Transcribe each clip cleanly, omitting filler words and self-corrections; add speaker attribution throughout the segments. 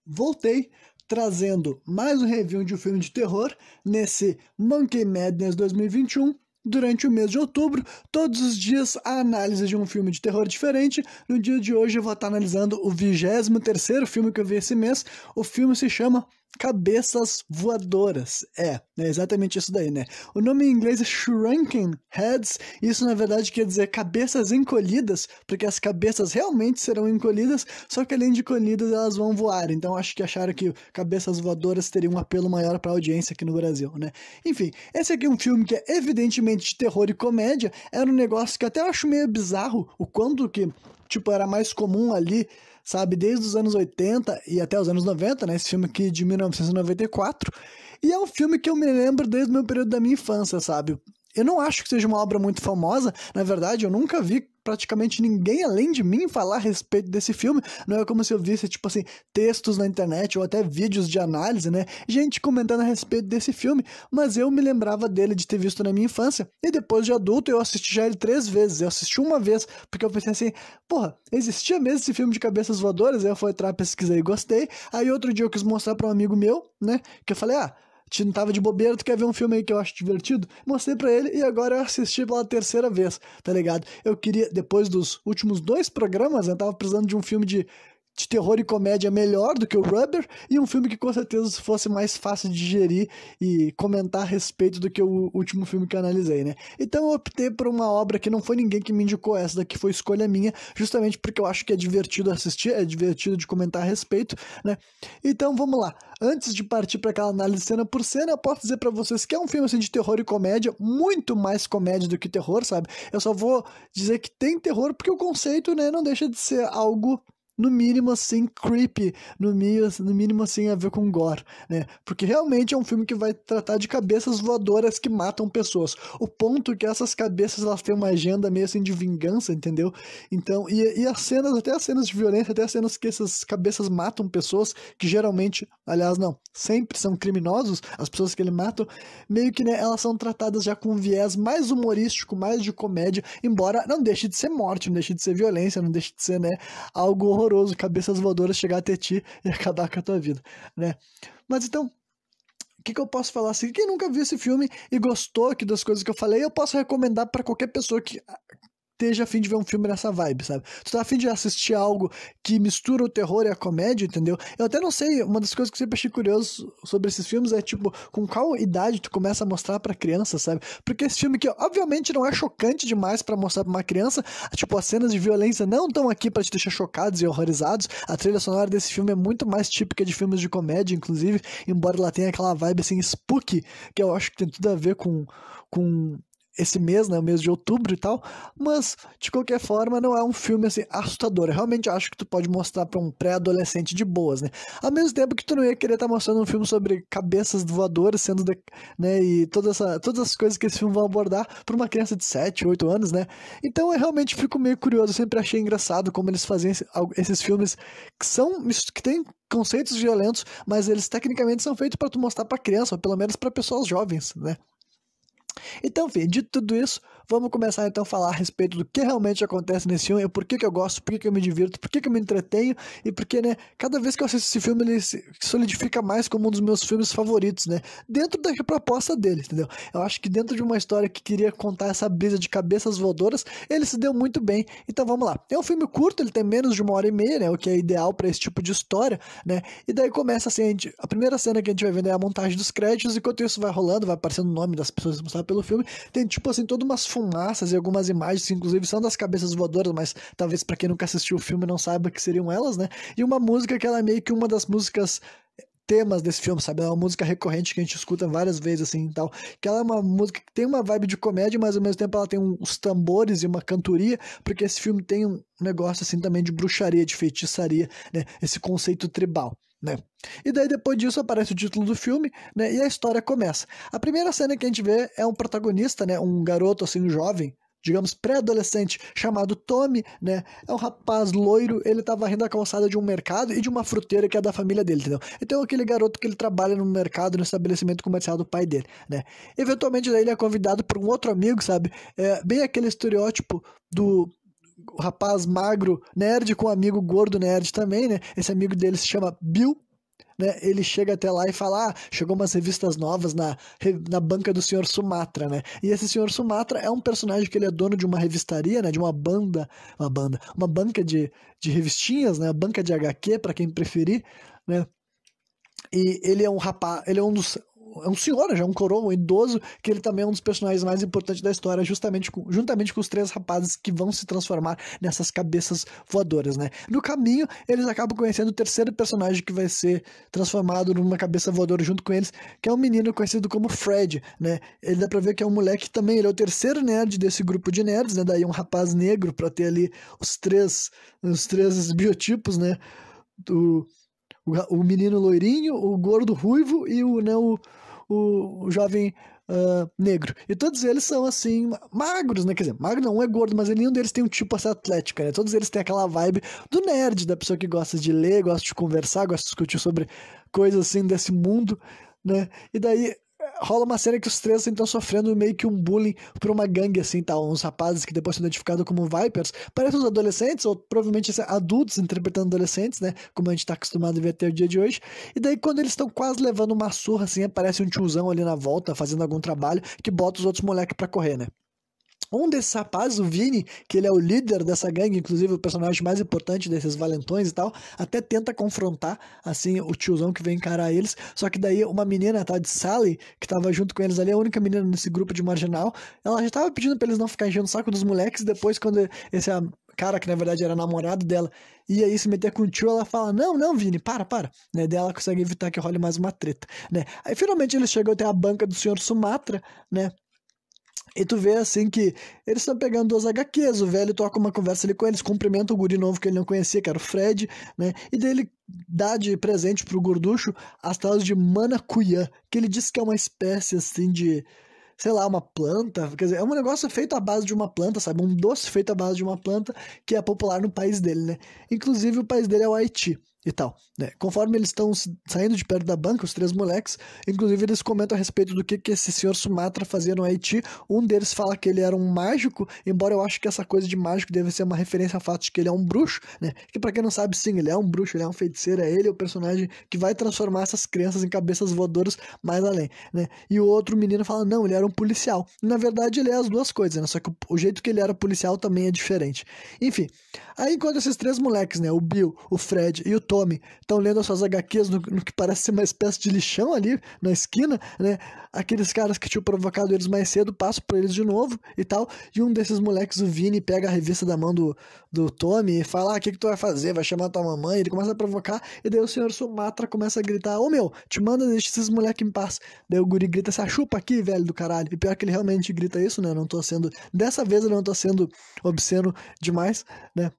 Speaker 1: voltei trazendo mais um review de um filme de terror nesse Monkey Madness 2021. Durante o mês de outubro, todos os dias a análise de um filme de terror diferente. No dia de hoje eu vou estar analisando o 23º filme que eu vi esse mês. O filme se chama Cabeças Voadoras. É exatamente isso daí, né? O nome em inglês é Shrunken Heads. Isso na verdade quer dizer cabeças encolhidas, porque as cabeças realmente serão encolhidas, só que além de encolhidas elas vão voar. Então acho que acharam que Cabeças Voadoras teria um apelo maior para a audiência aqui no Brasil, né? Enfim, esse aqui é um filme que é evidentemente de terror e comédia. Era um negócio que até eu acho meio bizarro, o quanto que, tipo, era mais comum ali, sabe, desde os anos 80 e até os anos 90, né, esse filme aqui de 1994, e é um filme que eu me lembro desde o meu período da minha infância, sabe. Eu não acho que seja uma obra muito famosa, na verdade eu nunca vi praticamente ninguém além de mim falar a respeito desse filme. Não é como se eu visse, tipo assim, textos na internet ou até vídeos de análise, né, gente comentando a respeito desse filme, mas eu me lembrava dele de ter visto na minha infância, e depois de adulto eu assisti já ele 3 vezes, eu assisti uma vez, porque eu pensei assim, porra, existia mesmo esse filme de Cabeças Voadoras? Aí eu fui atrás, pesquisei e gostei. Aí outro dia eu quis mostrar pra um amigo meu, né, que eu falei, tu não tava de bobeira, tu quer ver um filme aí que eu acho divertido? Mostrei pra ele e agora eu assisti pela 3ª vez, tá ligado? Eu queria, depois dos últimos 2 programas, eu tava precisando de um filme de terror e comédia melhor do que o Rubber, e um filme que com certeza fosse mais fácil de digerir e comentar a respeito do que o último filme que eu analisei, né? Então eu optei por uma obra que não foi ninguém que me indicou, essa daqui foi escolha minha, justamente porque eu acho que é divertido assistir, é divertido de comentar a respeito, né? Então vamos lá. Antes de partir para aquela análise cena por cena, eu posso dizer para vocês que é um filme assim de terror e comédia, muito mais comédia do que terror, sabe? Eu só vou dizer que tem terror porque o conceito, né, não deixa de ser algo no mínimo assim creepy, no mínimo assim a ver com gore, né? Porque realmente é um filme que vai tratar de cabeças voadoras que matam pessoas. O ponto é que essas cabeças elas têm uma agenda meio assim de vingança, entendeu? Então, e as cenas, até as cenas de violência, até as cenas que essas cabeças matam pessoas, que geralmente, aliás não, sempre são criminosos, as pessoas que ele matam, meio que, né, elas são tratadas já com um viés mais humorístico, mais de comédia, embora não deixe de ser morte, não deixe de ser violência, não deixe de ser, né, algo horroroso, cabeças voadoras chegar até ti e acabar com a tua vida, né? Mas então, o que eu posso falar assim? Quem nunca viu esse filme e gostou aqui das coisas que eu falei, eu posso recomendar para qualquer pessoa que esteja a fim de ver um filme nessa vibe, sabe? Tu tá a fim de assistir algo que mistura o terror e a comédia, entendeu? Eu até não sei, uma das coisas que eu sempre achei curioso sobre esses filmes é, tipo, com qual idade tu começa a mostrar pra criança, sabe? Porque esse filme que, obviamente, não é chocante demais pra mostrar pra uma criança, tipo, as cenas de violência não estão aqui pra te deixar chocados e horrorizados, a trilha sonora desse filme é muito mais típica de filmes de comédia, inclusive, embora ela tenha aquela vibe, assim, spooky, que eu acho que tem tudo a ver com esse mês, né, o mês de outubro e tal, mas de qualquer forma não é um filme assim assustador. Eu realmente acho que tu pode mostrar pra um pré-adolescente de boas, né? Ao mesmo tempo que tu não ia querer estar mostrando um filme sobre cabeças voadoras sendo, né, e todas as coisas que esse filme vai abordar pra uma criança de 7, 8 anos, né? Então eu realmente fico meio curioso, eu sempre achei engraçado como eles fazem esses filmes que têm conceitos violentos, mas eles tecnicamente são feitos pra tu mostrar pra criança, ou pelo menos pra pessoas jovens, né? Então, enfim, dito tudo isso, vamos começar então a falar a respeito do que realmente acontece nesse filme, por que eu gosto, por que eu me divirto, por que eu me entretenho e porque, né, cada vez que eu assisto esse filme ele se solidifica mais como um dos meus filmes favoritos, né, dentro da proposta dele, entendeu? Eu acho que dentro de uma história que queria contar essa brisa de cabeças voadoras, ele se deu muito bem. Então vamos lá. É um filme curto, ele tem menos de 1h30, né, o que é ideal para esse tipo de história, né, e daí começa assim, a primeira cena que a gente vai vendo é a montagem dos créditos, enquanto isso vai rolando, vai aparecendo o nome das pessoas responsáveis pelo filme, tem tipo assim, todas umas fumaças e algumas imagens, que inclusive são das cabeças voadoras, mas talvez pra quem nunca assistiu o filme não saiba que seriam elas, né? E uma música que ela é meio que uma das músicas temas desse filme, sabe? É uma música recorrente que a gente escuta várias vezes, assim, e tal. Que ela é uma música que tem uma vibe de comédia, mas ao mesmo tempo ela tem uns tambores e uma cantoria, porque esse filme tem um negócio, assim, também de bruxaria, de feitiçaria, né? Esse conceito tribal, né? E daí depois disso aparece o título do filme, né? E a história começa. A primeira cena que a gente vê é um protagonista, né? Um garoto, assim, um jovem, digamos, pré-adolescente, chamado Tommy, né? É um rapaz loiro, ele tá varrendo a calçada de um mercado e de uma fruteira que é da família dele, entendeu? Então aquele garoto que ele trabalha no mercado, no estabelecimento comercial do pai dele, né? Eventualmente daí ele é convidado por um outro amigo, sabe? É bem aquele estereótipo do rapaz magro nerd com um amigo gordo nerd também, né? Esse amigo dele se chama Bill, né, ele chega até lá e fala, chegou umas revistas novas na banca do Senhor Sumatra, né, e esse Senhor Sumatra é um personagem que ele é dono de uma revistaria, né, de uma banca de revistinhas, né, banca de HQ, pra quem preferir, né, e ele é um rapaz, ele é é um senhor, já um coroa, um idoso, que ele também é um dos personagens mais importantes da história, juntamente com os três rapazes que vão se transformar nessas cabeças voadoras, né? No caminho, eles acabam conhecendo o terceiro personagem que vai ser transformado numa cabeça voadora junto com eles, que é um menino conhecido como Fred, né? Ele dá pra ver que é um moleque também, ele é o terceiro nerd desse grupo de nerds, né? Daí um rapaz negro pra ter ali os três biotipos, né? O menino loirinho, o gordo ruivo e o jovem negro. E todos eles são, assim, magros, né? Quer dizer, magro não, um é gordo, mas nenhum deles tem um tipo essa atlética, né? Todos eles têm aquela vibe do nerd, da pessoa que gosta de ler, gosta de conversar, gosta de discutir sobre coisas, assim, desse mundo, né? E daí rola uma cena que os três estão sofrendo meio que um bullying por uma gangue, assim, tá? Uns rapazes que depois são identificados como Vipers, parecem uns adolescentes, ou provavelmente adultos interpretando adolescentes, né? Como a gente tá acostumado a ver até o dia de hoje. E daí, quando eles estão quase levando uma surra, assim, aparece um tiozão ali na volta, fazendo algum trabalho, que bota os outros moleques pra correr, né? Um desses rapazes, o Vini, que ele é o líder dessa gangue, inclusive o personagem mais importante desses valentões e tal, até tenta confrontar, assim, o tiozão que vem encarar eles, só que daí uma menina, tá, de Sally, que tava junto com eles ali, a única menina nesse grupo de marginal, ela já tava pedindo pra eles não ficar enchendo o saco dos moleques, depois quando esse cara, que na verdade era namorado dela, ia aí se meter com o tio, ela fala, não, Vini, para, né, daí ela consegue evitar que role mais uma treta, né, aí finalmente eles chegam até a banca do Senhor Sumatra, né, e tu vê assim que eles estão pegando duas HQs, o velho toca uma conversa ali com eles, cumprimenta o guri novo que ele não conhecia, que era o Fred, né? E daí ele dá de presente pro gorducho as talas de manacuiã, que ele diz que é uma espécie assim de, sei lá, uma planta, quer dizer, é um negócio feito à base de uma planta, sabe? Um doce feito à base de uma planta que é popular no país dele, né? Inclusive o país dele é o Haiti. E tal, né? Conforme eles estão saindo de perto da banca, os três moleques, inclusive eles comentam a respeito do que esse senhor Sumatra fazia no Haiti. Um deles fala que ele era um mágico, embora eu acho que essa coisa de mágico deve ser uma referência ao fato de que ele é um bruxo, né? Que pra quem não sabe, sim, ele é um bruxo, ele é um feiticeiro, é ele o personagem que vai transformar essas crianças em cabeças voadoras mais além, né? E o outro menino fala, não, ele era um policial. Na verdade, ele é as duas coisas, né? Só que o jeito que ele era policial também é diferente. Enfim, aí enquanto esses três moleques, né? O Bill, o Fred e o Tommy estão lendo as suas HQs no que parece ser uma espécie de lixão ali na esquina, né? Aqueles caras que tinham provocado eles mais cedo passam por eles de novo e tal. E um desses moleques, o Vini, pega a revista da mão do Tommy e fala: o que tu vai fazer? Vai chamar tua mamãe? Ele começa a provocar. E daí o senhor Sumatra começa a gritar: ô meu, te manda deixar esses moleques em paz. Daí o guri grita: se chupa aqui, velho do caralho. E pior que ele realmente grita isso, né? Não tô sendo. Dessa vez eu não tô sendo obsceno demais, né?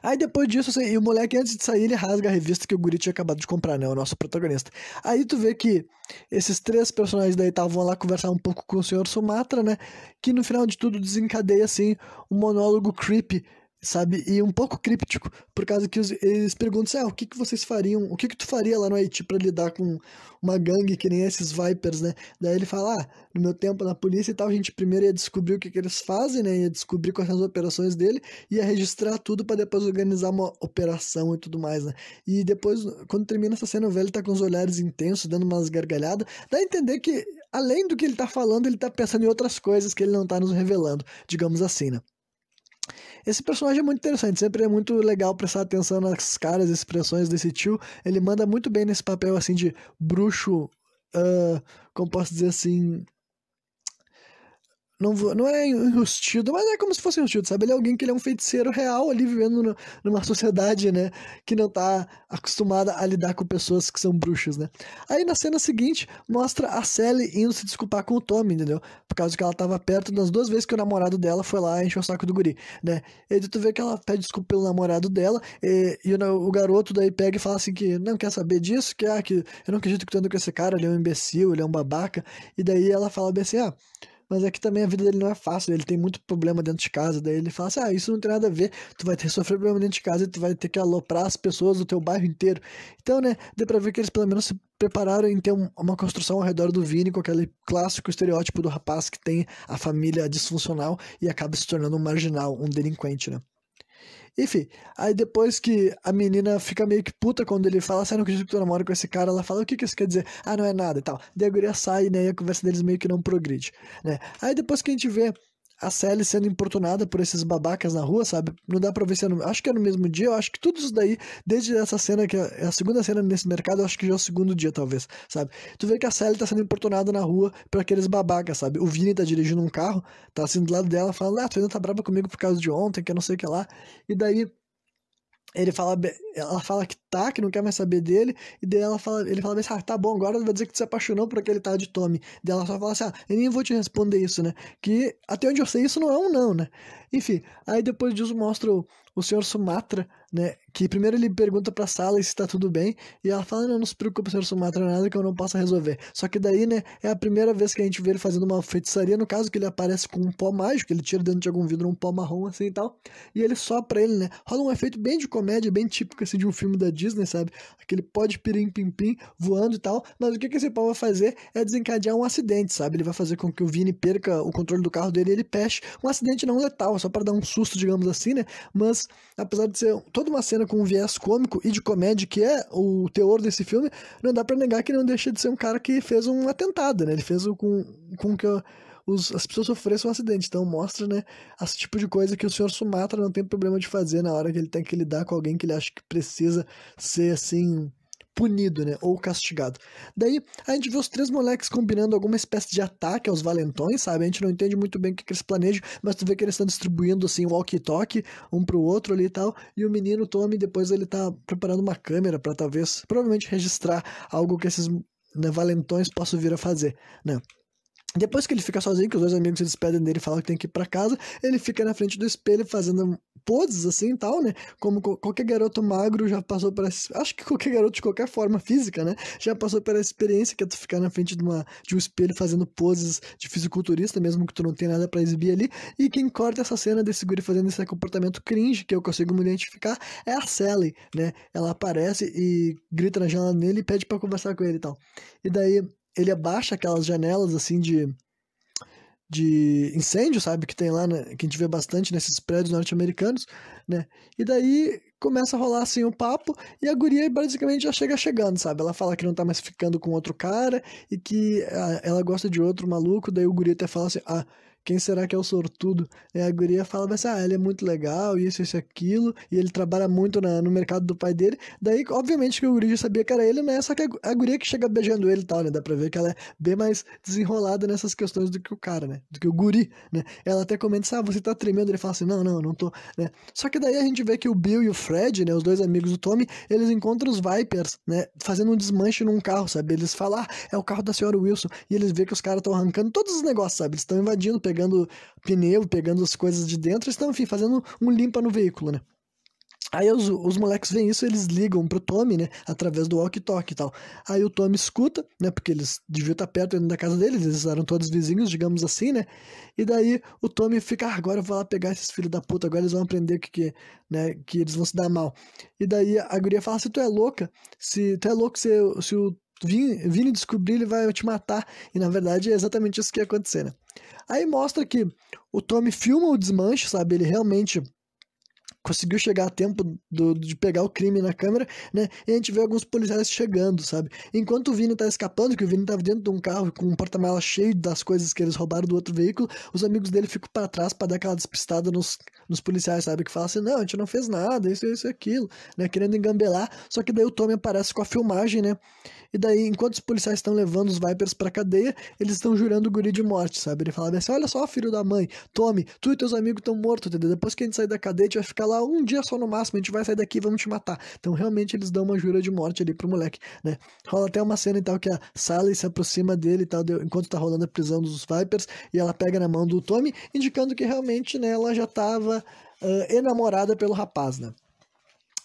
Speaker 1: Aí depois disso, assim, e o moleque antes de sair, ele rasga a revista que o guri tinha acabado de comprar, né? O nosso protagonista. Aí tu vê que esses três personagens daí estavam lá conversar um pouco com o senhor Sumatra, né? Que no final de tudo desencadeia, assim, um monólogo creepy, sabe? E um pouco críptico, por causa que eles perguntam assim, o que vocês fariam, o que tu faria lá no Haiti pra lidar com uma gangue que nem esses Vipers, né? Daí ele fala, no meu tempo na polícia e tal, a gente primeiro ia descobrir o que eles fazem, né? Ia descobrir quais são as operações dele, ia registrar tudo pra depois organizar uma operação e tudo mais, né? E depois, quando termina essa cena, o velho tá com os olhares intensos, dando umas gargalhadas, dá a entender que, além do que ele tá falando, ele tá pensando em outras coisas que ele não tá nos revelando, digamos assim, né? Esse personagem é muito interessante, sempre é muito legal prestar atenção nas caras e expressões desse tio. Ele manda muito bem nesse papel assim de bruxo, como posso dizer assim, não é enrustido, mas é como se fosse enrustido, sabe? Ele é alguém que ele é um feiticeiro real ali vivendo numa sociedade, né? Que não tá acostumada a lidar com pessoas que são bruxas, né? Aí na cena seguinte, mostra a Sally indo se desculpar com o Tommy, entendeu? Por causa que ela tava perto das duas vezes que o namorado dela foi lá encher o saco do guri, né? E tu vê que ela pede desculpa pelo namorado dela, e o garoto daí pega e fala assim que não quer saber disso, que eu não acredito que tu anda com esse cara, ele é um imbecil, ele é um babaca. E daí ela fala bem assim, mas é que também a vida dele não é fácil, ele tem muito problema dentro de casa. Daí ele fala assim: isso não tem nada a ver, tu vai ter que sofrer problema dentro de casa e tu vai ter que aloprar as pessoas do teu bairro inteiro. Então, né, deu pra ver que eles pelo menos se prepararam em ter uma construção ao redor do Vini, com aquele clássico estereótipo do rapaz que tem a família disfuncional e acaba se tornando um marginal, um delinquente, né? Enfim, aí depois que a menina fica meio que puta quando ele fala, você não acredita que tu namora com esse cara, ela fala, o que que isso quer dizer? Ah, não é nada e tal. Daí a guria sai, né, e a conversa deles meio que não progride, né. Aí depois que a gente vê a Sally sendo importunada por esses babacas na rua, sabe? Não dá pra ver se é no... Acho que é no mesmo dia, eu acho que tudo isso daí, desde essa cena, que é a segunda cena nesse mercado, eu acho que já é o segundo dia, talvez, sabe? Tu vê que a Sally tá sendo importunada na rua por aqueles babacas, sabe? O Vini tá dirigindo um carro, tá assim do lado dela, falando, ah, tu ainda tá brava comigo por causa de ontem, que eu não sei o que lá. E daí ela fala que tá, que não quer mais saber dele, e daí ele fala assim, ah, tá bom, agora vai dizer que tu se apaixonou por aquele tal de Tommy. Daí ela só fala assim, ah, eu nem vou te responder isso, né? Que até onde eu sei isso não é um não, né? Enfim, aí depois disso mostra o senhor Sumatra, né? Que primeiro ele pergunta pra Sally se tá tudo bem, e ela fala, não, não se preocupe, senhor Sumatra, nada que eu não possa resolver. Só que daí, né, é a primeira vez que a gente vê ele fazendo uma feitiçaria, no caso que ele aparece com um pó mágico, ele tira dentro de algum vidro um pó marrom assim e tal, e ele sopra ele, né? Rola um efeito bem de comédia, bem típico assim de um filme da Disney, sabe? Aquele pó de pirim-pim-pim voando e tal, mas o que esse pó vai fazer é desencadear um acidente, sabe? Ele vai fazer com que o Vini perca o controle do carro dele e ele peche. Um acidente não letal, só para dar um susto, digamos assim, né? Mas apesar de ser toda uma cena com um viés cômico e de comédia, que é o teor desse filme, não dá pra negar que não deixa de ser um cara que fez um atentado, né? Ele fez com que as pessoas sofressem um acidente. Então mostra, né, esse tipo de coisa que o senhor Sumatra não tem problema de fazer na hora que ele tem que lidar com alguém que ele acha que precisa ser, assim, punido, né, ou castigado. Daí a gente vê os três moleques combinando alguma espécie de ataque aos valentões, sabe? A gente não entende muito bem o que eles planejam, mas tu vê que eles estão distribuindo, assim, walkie-talkie um pro outro ali e tal, e o menino Tommy, depois ele tá preparando uma câmera pra talvez, provavelmente registrar algo que esses, né, valentões possam vir a fazer, né? Depois que ele fica sozinho, que os dois amigos se despedem dele e falam que tem que ir pra casa, ele fica na frente do espelho fazendo poses assim e tal, né? Como qualquer garoto magro já passou por essa... Acho que qualquer garoto de qualquer forma física, né? Já passou por essa experiência que é tu ficar na frente de um espelho fazendo poses de fisiculturista, mesmo que tu não tenha nada pra exibir ali. E quem corta essa cena desse guri fazendo esse comportamento cringe, que eu consigo me identificar, é a Sally, né? Ela aparece e grita na janela dele e pede pra conversar com ele e tal. E daí ele abaixa aquelas janelas assim de incêndio, sabe? Que tem lá, né? Que a gente vê bastante nesses prédios norte-americanos, né? E daí começa a rolar assim o papo e a guria basicamente já chega chegando, sabe? Ela fala que não tá mais ficando com outro cara e que ela gosta de outro maluco, daí o guri até fala assim, ah, quem será que é o sortudo? E a guria fala assim, ah, ele é muito legal, isso, aquilo, e ele trabalha muito no mercado do pai dele. Daí, obviamente, que o guri já sabia que era ele, né? Só que a guria que chega beijando ele e tal, né? Dá pra ver que ela é bem mais desenrolada nessas questões do que o cara, né? Do que o guri, né? Ela até comenta assim, ah, você tá tremendo? Ele fala assim, não tô, né? Só que daí a gente vê que o Bill e o Fred, né? Os dois amigos do Tommy, eles encontram os Vipers, né? Fazendo um desmanche num carro, sabe? Eles falam, ah, é o carro da senhora Wilson. E eles vê que os caras estão arrancando todos os negócios, sabe? Eles estão invadindo, pegando pneu, pegando as coisas de dentro, estão, enfim, fazendo um limpa no veículo, né? Aí os moleques veem isso, eles ligam pro Tommy, né, através do walkie-talkie e tal. Aí o Tommy escuta, né, porque eles deviam estar perto da casa deles, eles eram todos vizinhos, digamos assim, né? E daí o Tommy fica, ah, agora eu vou lá pegar esses filhos da puta, agora eles vão aprender né, que eles vão se dar mal. E daí a guria fala, se tu é louca, se o Vini descobrir, ele vai te matar. E na verdade é exatamente isso que ia acontecer, né? Aí mostra que o Tommy filma o desmanche, sabe? Ele realmente conseguiu chegar a tempo de pegar o crime na câmera, né? E a gente vê alguns policiais chegando, sabe? Enquanto o Vini tá escapando, que o Vini tava dentro de um carro com um porta-malas cheio das coisas que eles roubaram do outro veículo, os amigos dele ficam para trás para dar aquela despistada nos policiais, sabe? Que falam assim, não, a gente não fez nada, isso e aquilo, né? Querendo engambelar, só que daí o Tommy aparece com a filmagem, né? E daí, enquanto os policiais estão levando os Vipers pra cadeia, eles estão jurando o guri de morte, sabe? Ele fala assim, olha só, filho da mãe, Tommy, tu e teus amigos estão mortos, entendeu? Depois que a gente sair da cadeia, a gente vai ficar lá um dia só no máximo, a gente vai sair daqui e vamos te matar. Então, realmente, eles dão uma jura de morte ali pro moleque, né? Rola até uma cena e tal que a Sally se aproxima dele e tal, enquanto tá rolando a prisão dos Vipers, e ela pega na mão do Tommy, indicando que realmente, né, ela já tava enamorada pelo rapaz, né?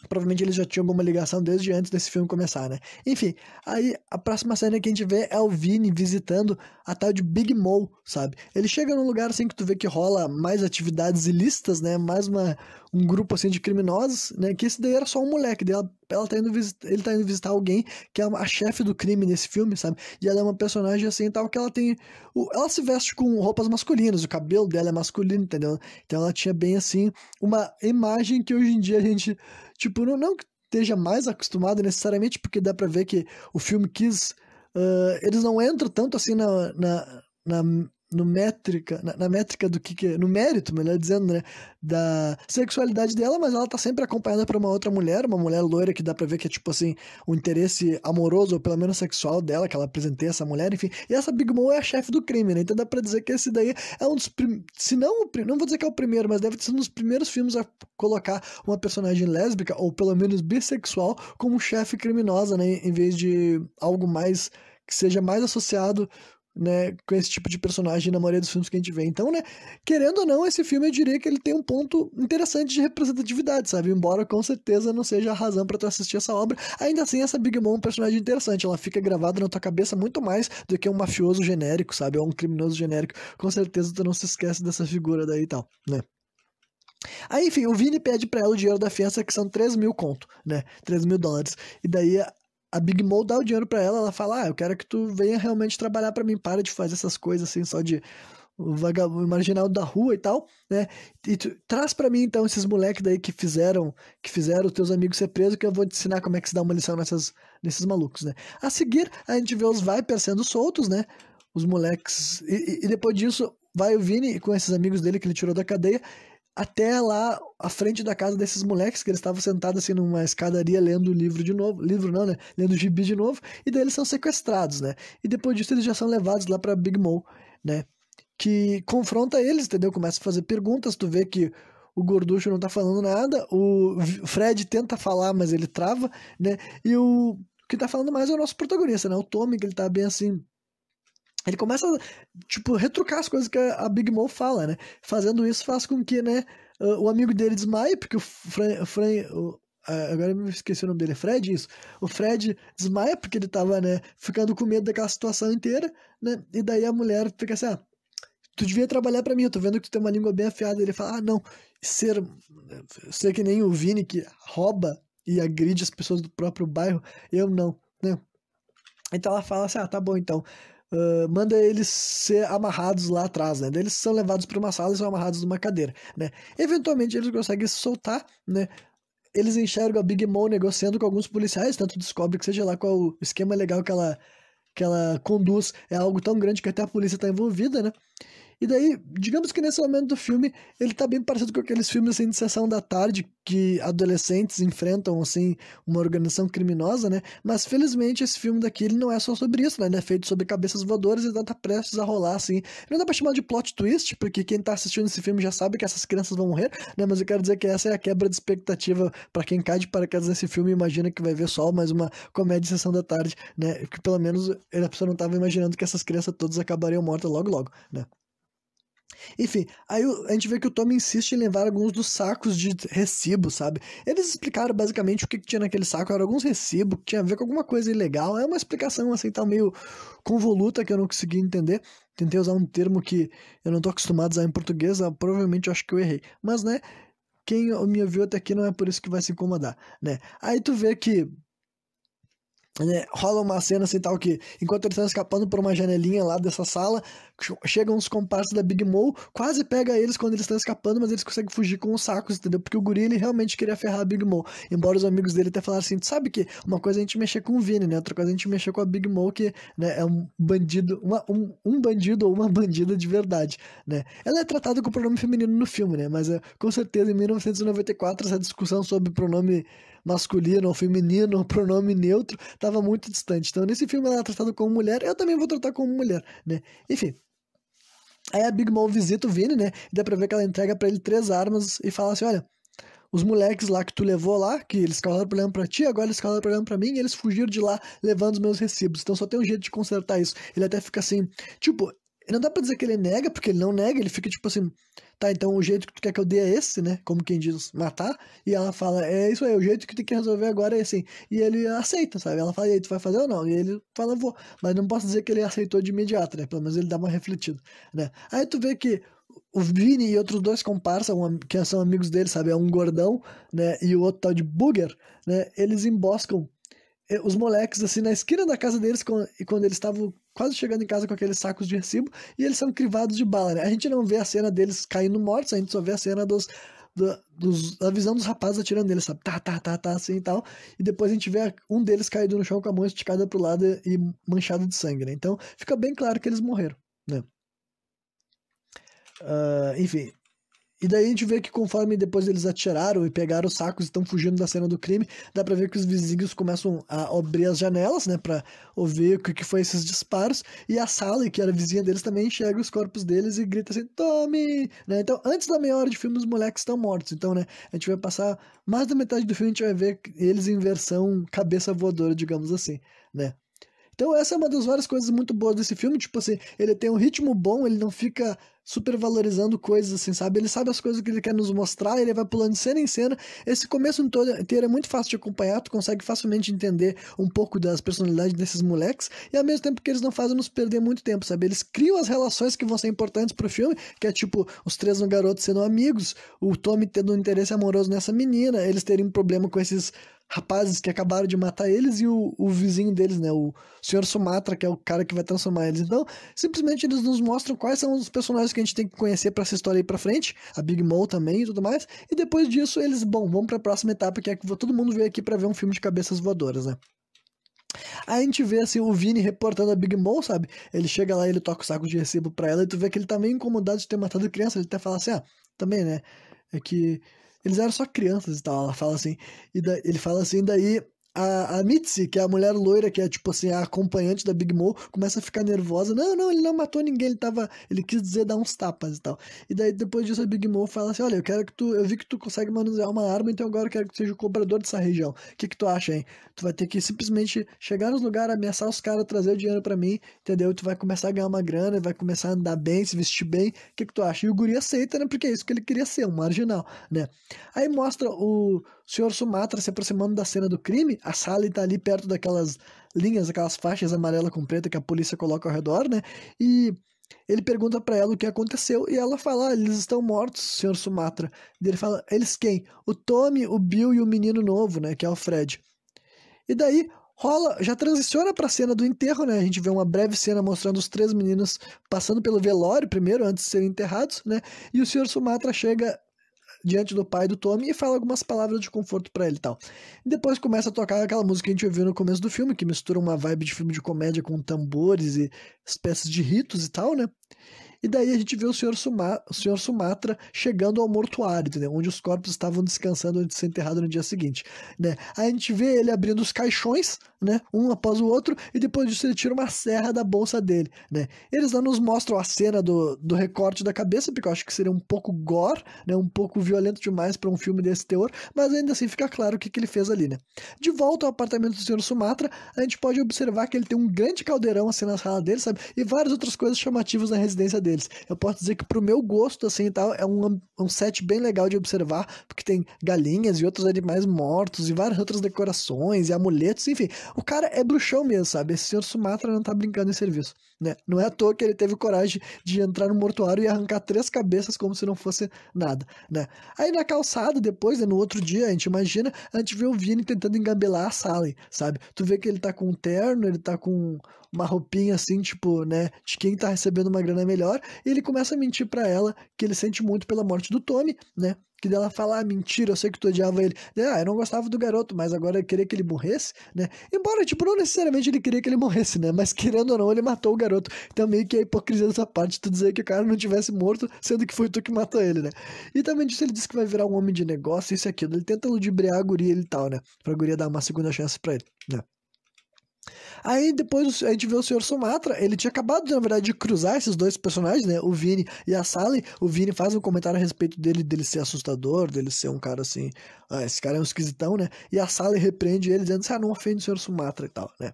Speaker 1: Provavelmente eles já tinham alguma ligação desde antes desse filme começar, né? Enfim, aí a próxima cena que a gente vê é o Vini visitando a tal de Big Mole, sabe? Ele chega num lugar assim que tu vê que rola mais atividades ilícitas, né? Mais um grupo assim de criminosos, né? Que esse daí era só um moleque, daí ela tá indo ele tá indo visitar alguém que é a chefe do crime nesse filme, sabe? E ela é uma personagem assim tal que ela tem. Ela se veste com roupas masculinas, o cabelo dela é masculino, entendeu? Então ela tinha bem assim uma imagem que hoje em dia a gente, tipo, não que esteja mais acostumado necessariamente, porque dá pra ver que o filme quis. Eles não entram tanto assim na no métrica, na métrica do no mérito, melhor dizendo, né, da sexualidade dela, mas ela tá sempre acompanhada por uma outra mulher, uma mulher loira que dá pra ver que é tipo assim, o interesse amoroso ou pelo menos sexual dela, que ela apresenteia essa mulher, enfim. E essa Big Mom é a chefe do crime, né? Então dá pra dizer que esse daí é um dos se não, não vou dizer que é o primeiro, mas deve ser um dos primeiros filmes a colocar uma personagem lésbica ou pelo menos bissexual como chefe criminosa, né, em vez de algo mais que seja mais associado, né, com esse tipo de personagem na maioria dos filmes que a gente vê. Então, né, querendo ou não, esse filme eu diria que ele tem um ponto interessante de representatividade, sabe? Embora com certeza não seja a razão para tu assistir essa obra, ainda assim essa Big Mom é um personagem interessante, ela fica gravada na tua cabeça muito mais do que um mafioso genérico, sabe? Ou um criminoso genérico. Com certeza tu não se esquece dessa figura daí e tal, né? Aí, enfim, o Vini pede pra ela o dinheiro da fiança, que são 3 mil conto, né? 3 mil dólares. E daí a Big Mom dá o dinheiro pra ela, ela fala, eu quero que tu venha realmente trabalhar pra mim, para de fazer essas coisas assim, só de vagabundo marginal da rua e tal, né? E tu, traz pra mim então esses moleques daí que fizeram os teus amigos ser presos, que eu vou te ensinar como é que se dá uma lição nesses malucos, né? A seguir, a gente vê os Vipers sendo soltos, né? Os moleques. E depois disso, vai o Vini com esses amigos dele que ele tirou da cadeia até lá à frente da casa desses moleques, que eles estavam sentados assim numa escadaria lendo o livro de novo, livro não, né? Lendo o gibi de novo, e daí eles são sequestrados, né? E depois disso eles já são levados lá pra Big Mom, né? Que confronta eles, entendeu? Começa a fazer perguntas, tu vê que o gorducho não tá falando nada, o Fred tenta falar, mas ele trava, né? E o que tá falando mais é o nosso protagonista, né? O Tommy, que ele tá bem assim. Ele começa, tipo, retrucar as coisas que a Big Mom fala, né? Fazendo isso faz com que, né, o amigo dele desmaie, porque agora eu me esqueci o nome dele, é Fred, isso. O Fred desmaia porque ele tava, né, ficando com medo daquela situação inteira, né? E daí a mulher fica assim, tu devia trabalhar pra mim, eu tô vendo que tu tem uma língua bem afiada. Ele fala, não, ser que nem o Vini que rouba e agride as pessoas do próprio bairro, eu não, né? Então ela fala assim, tá bom então, manda eles ser amarrados lá atrás, né? Daí eles são levados para uma sala e são amarrados numa cadeira, né? Eventualmente eles conseguem se soltar, né? Eles enxergam a Big Mom negociando com alguns policiais, tanto descobre que seja lá qual o esquema legal que ela conduz é algo tão grande que até a polícia está envolvida, né? E daí, digamos que nesse momento do filme, ele tá bem parecido com aqueles filmes assim, de sessão da tarde que adolescentes enfrentam assim uma organização criminosa, né? Mas felizmente esse filme daqui ele não é só sobre isso, né? Ele é feito sobre cabeças voadoras e tá prestes a rolar assim. Não dá pra chamar de plot twist, porque quem tá assistindo esse filme já sabe que essas crianças vão morrer, né? Mas eu quero dizer que essa é a quebra de expectativa pra quem cai de paraquedas nesse filme e imagina que vai ver só mais uma comédia de sessão da tarde, né? Que pelo menos a pessoa não tava imaginando que essas crianças todas acabariam mortas logo logo, né? Enfim, aí a gente vê que o Tommy insiste em levar alguns dos sacos de recibo, sabe? Eles explicaram basicamente o que tinha naquele saco, eram alguns recibos que tinha a ver com alguma coisa ilegal. É uma explicação assim, tá meio convoluta que eu não consegui entender. Tentei usar um termo que eu não tô acostumado a usar em português, provavelmente eu acho que eu errei. Mas, né, quem me ouviu até aqui não é por isso que vai se incomodar, né? Aí tu vê que rola uma cena assim tal que, enquanto eles estão escapando por uma janelinha lá dessa sala, chegam uns comparsas da Big Mom, quase pega eles quando eles estão escapando, mas eles conseguem fugir com os sacos, entendeu? Porque o guri, ele realmente queria ferrar a Big Mom. Embora os amigos dele até falaram assim, tu sabe que uma coisa é a gente mexer com o Vini, né? Outra coisa é a gente mexer com a Big Mom, que, né, é um bandido, um bandido ou uma bandida de verdade, né? Ela é tratada com pronome feminino no filme, né? Mas com certeza em 1994 essa discussão sobre pronome masculino ou feminino, pronome neutro, tava muito distante. Então, nesse filme ela é tratada como mulher, eu também vou tratar como mulher, né? Enfim. Aí a Big Mom visita o Vini, né? E dá pra ver que ela entrega pra ele 3 armas e fala assim, olha, os moleques lá que tu levou lá, que eles causaram problema pra ti, agora eles causaram problema pra mim, e eles fugiram de lá levando os meus recibos. Então só tem um jeito de consertar isso. Ele até fica assim, tipo, não dá pra dizer que ele nega, porque ele não nega, ele fica tipo assim, tá, então o jeito que tu quer que eu dê é esse, né? Como quem diz, matar. E ela fala, é isso aí, o jeito que tem que resolver agora é assim. E ele aceita, sabe? Ela fala, e aí, tu vai fazer ou não? E ele fala, vou. Mas não posso dizer que ele aceitou de imediato, né? Pelo menos ele dá uma refletida, né? Aí tu vê que o Vini e outros dois comparsas, que são amigos dele, sabe? É um gordão, né? E o outro tal de Booger, né? Eles emboscam os moleques, assim, na esquina da casa deles, e quando eles estavam quase chegando em casa com aqueles sacos de recibo, e eles são crivados de bala, né? A gente não vê a cena deles caindo mortos, a gente só vê a cena a visão dos rapazes atirando neles, sabe? Tá, assim e tal. E depois a gente vê um deles caído no chão com a mão esticada pro lado e manchado de sangue, né? Então fica bem claro que eles morreram, né? Enfim. E daí a gente vê que conforme depois eles atiraram e pegaram os sacos e estão fugindo da cena do crime, dá pra ver que os vizinhos começam a abrir as janelas, né, pra ouvir o que foi esses disparos, e a Sally, que era vizinha deles, também enxerga os corpos deles e grita assim, Tommy! Né? Então, antes da meia hora de filme, os moleques estão mortos. Então, né, a gente vai passar mais da metade do filme, a gente vai ver eles em versão cabeça voadora, digamos assim, né. Então essa é uma das várias coisas muito boas desse filme, tipo assim, ele tem um ritmo bom, ele não fica supervalorizando coisas assim, sabe? Ele sabe as coisas que ele quer nos mostrar, ele vai pulando de cena em cena. Esse começo inteiro é muito fácil de acompanhar, tu consegue facilmente entender um pouco das personalidades desses moleques, e ao mesmo tempo que eles não fazem nos perder muito tempo, sabe? Eles criam as relações que vão ser importantes pro filme, que é tipo, os três no garoto sendo amigos, o Tommy tendo um interesse amoroso nessa menina, eles terem um problema com esses rapazes que acabaram de matar eles e o vizinho deles, né? O Senhor Sumatra, que é o cara que vai transformar eles. Então, simplesmente eles nos mostram quais são os personagens que a gente tem que conhecer pra essa história aí pra frente, a Big Mom também e tudo mais. E depois disso, eles, bom, vamos pra próxima etapa, que é que todo mundo veio aqui pra ver um filme de cabeças voadoras, né? Aí a gente vê assim o Vini reportando a Big Mom, sabe? Ele chega lá e ele toca o saco de recibo pra ela e tu vê que ele tá meio incomodado de ter matado criança. Ele até fala assim, também, né? É que eles eram só crianças e tal. Ela fala assim, ele fala assim, daí a Mitzi, que é a mulher loira, que é tipo assim, a acompanhante da Big Mom, começa a ficar nervosa. Não, ele não matou ninguém, ele quis dizer dar uns tapas e tal. E daí depois disso a Big Mom fala assim, olha, eu vi que tu consegue manusear uma arma, então agora eu quero que tu seja o cobrador dessa região. O que que tu acha, hein? Tu vai ter que simplesmente chegar nos lugares, ameaçar os caras, trazer o dinheiro pra mim, entendeu? Tu vai começar a ganhar uma grana, vai começar a andar bem, se vestir bem. O que que tu acha? E o guri aceita, né? Porque é isso que ele queria ser, um marginal, né? Aí mostra o Senhor Sumatra se aproximando da cena do crime, a Sally tá ali perto daquelas linhas, aquelas faixas amarela com preta que a polícia coloca ao redor, né? E ele pergunta pra ela o que aconteceu e ela fala, eles estão mortos, Senhor Sumatra. E ele fala, eles quem? O Tommy, o Bill e o menino novo, né? Que é o Fred. E daí rola, já transiciona pra cena do enterro, né? A gente vê uma breve cena mostrando os três meninos passando pelo velório primeiro, antes de serem enterrados, né? E o Senhor Sumatra chega diante do pai do Tommy e fala algumas palavras de conforto pra ele e tal. E depois começa a tocar aquela música que a gente ouviu no começo do filme, que mistura uma vibe de filme de comédia com tambores e espécies de ritos e tal, né? E daí a gente vê o Senhor Sumatra chegando ao mortuário, entendeu? Onde os corpos estavam descansando antes de ser enterrado no dia seguinte, né? Aí a gente vê ele abrindo os caixões, né? Um após o outro, e depois disso ele tira uma serra da bolsa dele, né? Eles não nos mostram a cena do recorte da cabeça, porque eu acho que seria um pouco gore, né? Um pouco violento demais para um filme desse teor, mas ainda assim fica claro o que ele fez ali, né? De volta ao apartamento do Senhor Sumatra, a gente pode observar que ele tem um grande caldeirão assim na sala dele, sabe? E várias outras coisas chamativas na residência deles. Eu posso dizer que pro meu gosto, assim e tal, é um set bem legal de observar, porque tem galinhas e outros animais mortos e várias outras decorações e amuletos, enfim. O cara é bruxão mesmo, sabe? Esse Senhor Sumatra não tá brincando em serviço, né? Não é à toa que ele teve coragem de entrar no mortuário e arrancar 3 cabeças como se não fosse nada, né? Aí na calçada, depois, né, no outro dia, a gente imagina, a gente vê o Vini tentando engambelar a Sally, sabe? Tu vê que ele tá com um terno, ele tá com uma roupinha assim, tipo, né, de quem tá recebendo uma grana melhor, e ele começa a mentir pra ela que ele sente muito pela morte do Tommy, né? Que dela fala, mentira, eu sei que tu odiava ele. Eu não gostava do garoto, mas agora eu queria que ele morresse, né? Embora, tipo, não necessariamente ele queria que ele morresse, né? Mas querendo ou não, ele matou o garoto. Então meio que é hipocrisia dessa parte, tu dizer que o cara não tivesse morto, sendo que foi tu que matou ele, né? E também disso ele disse que vai virar um homem de negócio, isso e aquilo. Ele tenta ludibriar a guria e tal, né? Pra guria dar uma segunda chance pra ele, né? Aí depois a gente vê o Senhor Sumatra, ele tinha acabado, na verdade, de cruzar esses dois personagens, né? O Vini e a Sally. O Vini faz um comentário a respeito dele ser assustador, dele ser um cara assim, esse cara é um esquisitão, né? E a Sally repreende ele, dizendo assim, não ofende o Senhor Sumatra e tal, né?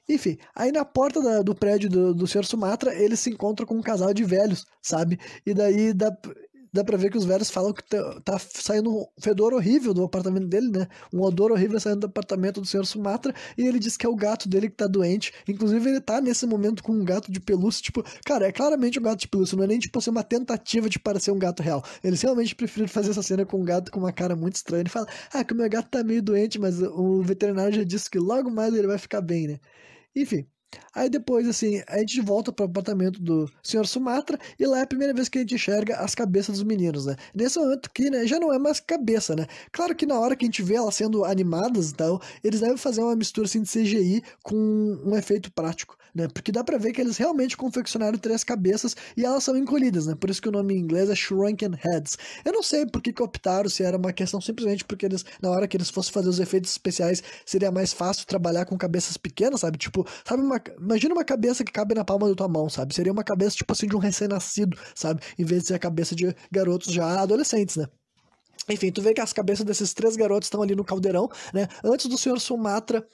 Speaker 1: Enfim, aí na porta do prédio do Senhor Sumatra, ele se encontra com um casal de velhos, sabe? E daí dá pra ver que os velhos falam que tá saindo um fedor horrível do apartamento dele, né? Um odor horrível saindo do apartamento do senhor Sumatra, e ele diz que é o gato dele que tá doente. Inclusive, ele tá nesse momento com um gato de pelúcia, tipo, cara, é claramente um gato de pelúcia, não é nem tipo assim, uma tentativa de parecer um gato real. Eles realmente preferiram fazer essa cena com um gato com uma cara muito estranha. Ele fala, que o meu gato tá meio doente, mas o veterinário já disse que logo mais ele vai ficar bem, né? Enfim. Aí depois, assim, a gente volta pro apartamento do senhor Sumatra e lá é a primeira vez que a gente enxerga as cabeças dos meninos, né? Nesse momento que, né, já não é mais cabeça, né? Claro que na hora que a gente vê elas sendo animadas e tal, eles devem fazer uma mistura, assim, de CGI com um efeito prático, né? Porque dá pra ver que eles realmente confeccionaram 3 cabeças e elas são encolhidas, né? Por isso que o nome em inglês é Shrunken Heads. Eu não sei por que optaram, se era uma questão simplesmente porque eles, na hora que eles fossem fazer os efeitos especiais, seria mais fácil trabalhar com cabeças pequenas, sabe? Tipo, sabe imagina uma cabeça que cabe na palma da tua mão, sabe? Seria uma cabeça, tipo assim, de um recém-nascido, sabe? Em vez de ser a cabeça de garotos já adolescentes, né? Enfim, tu vê que as cabeças desses 3 garotos estão ali no caldeirão, né? Antes do senhor Sumatra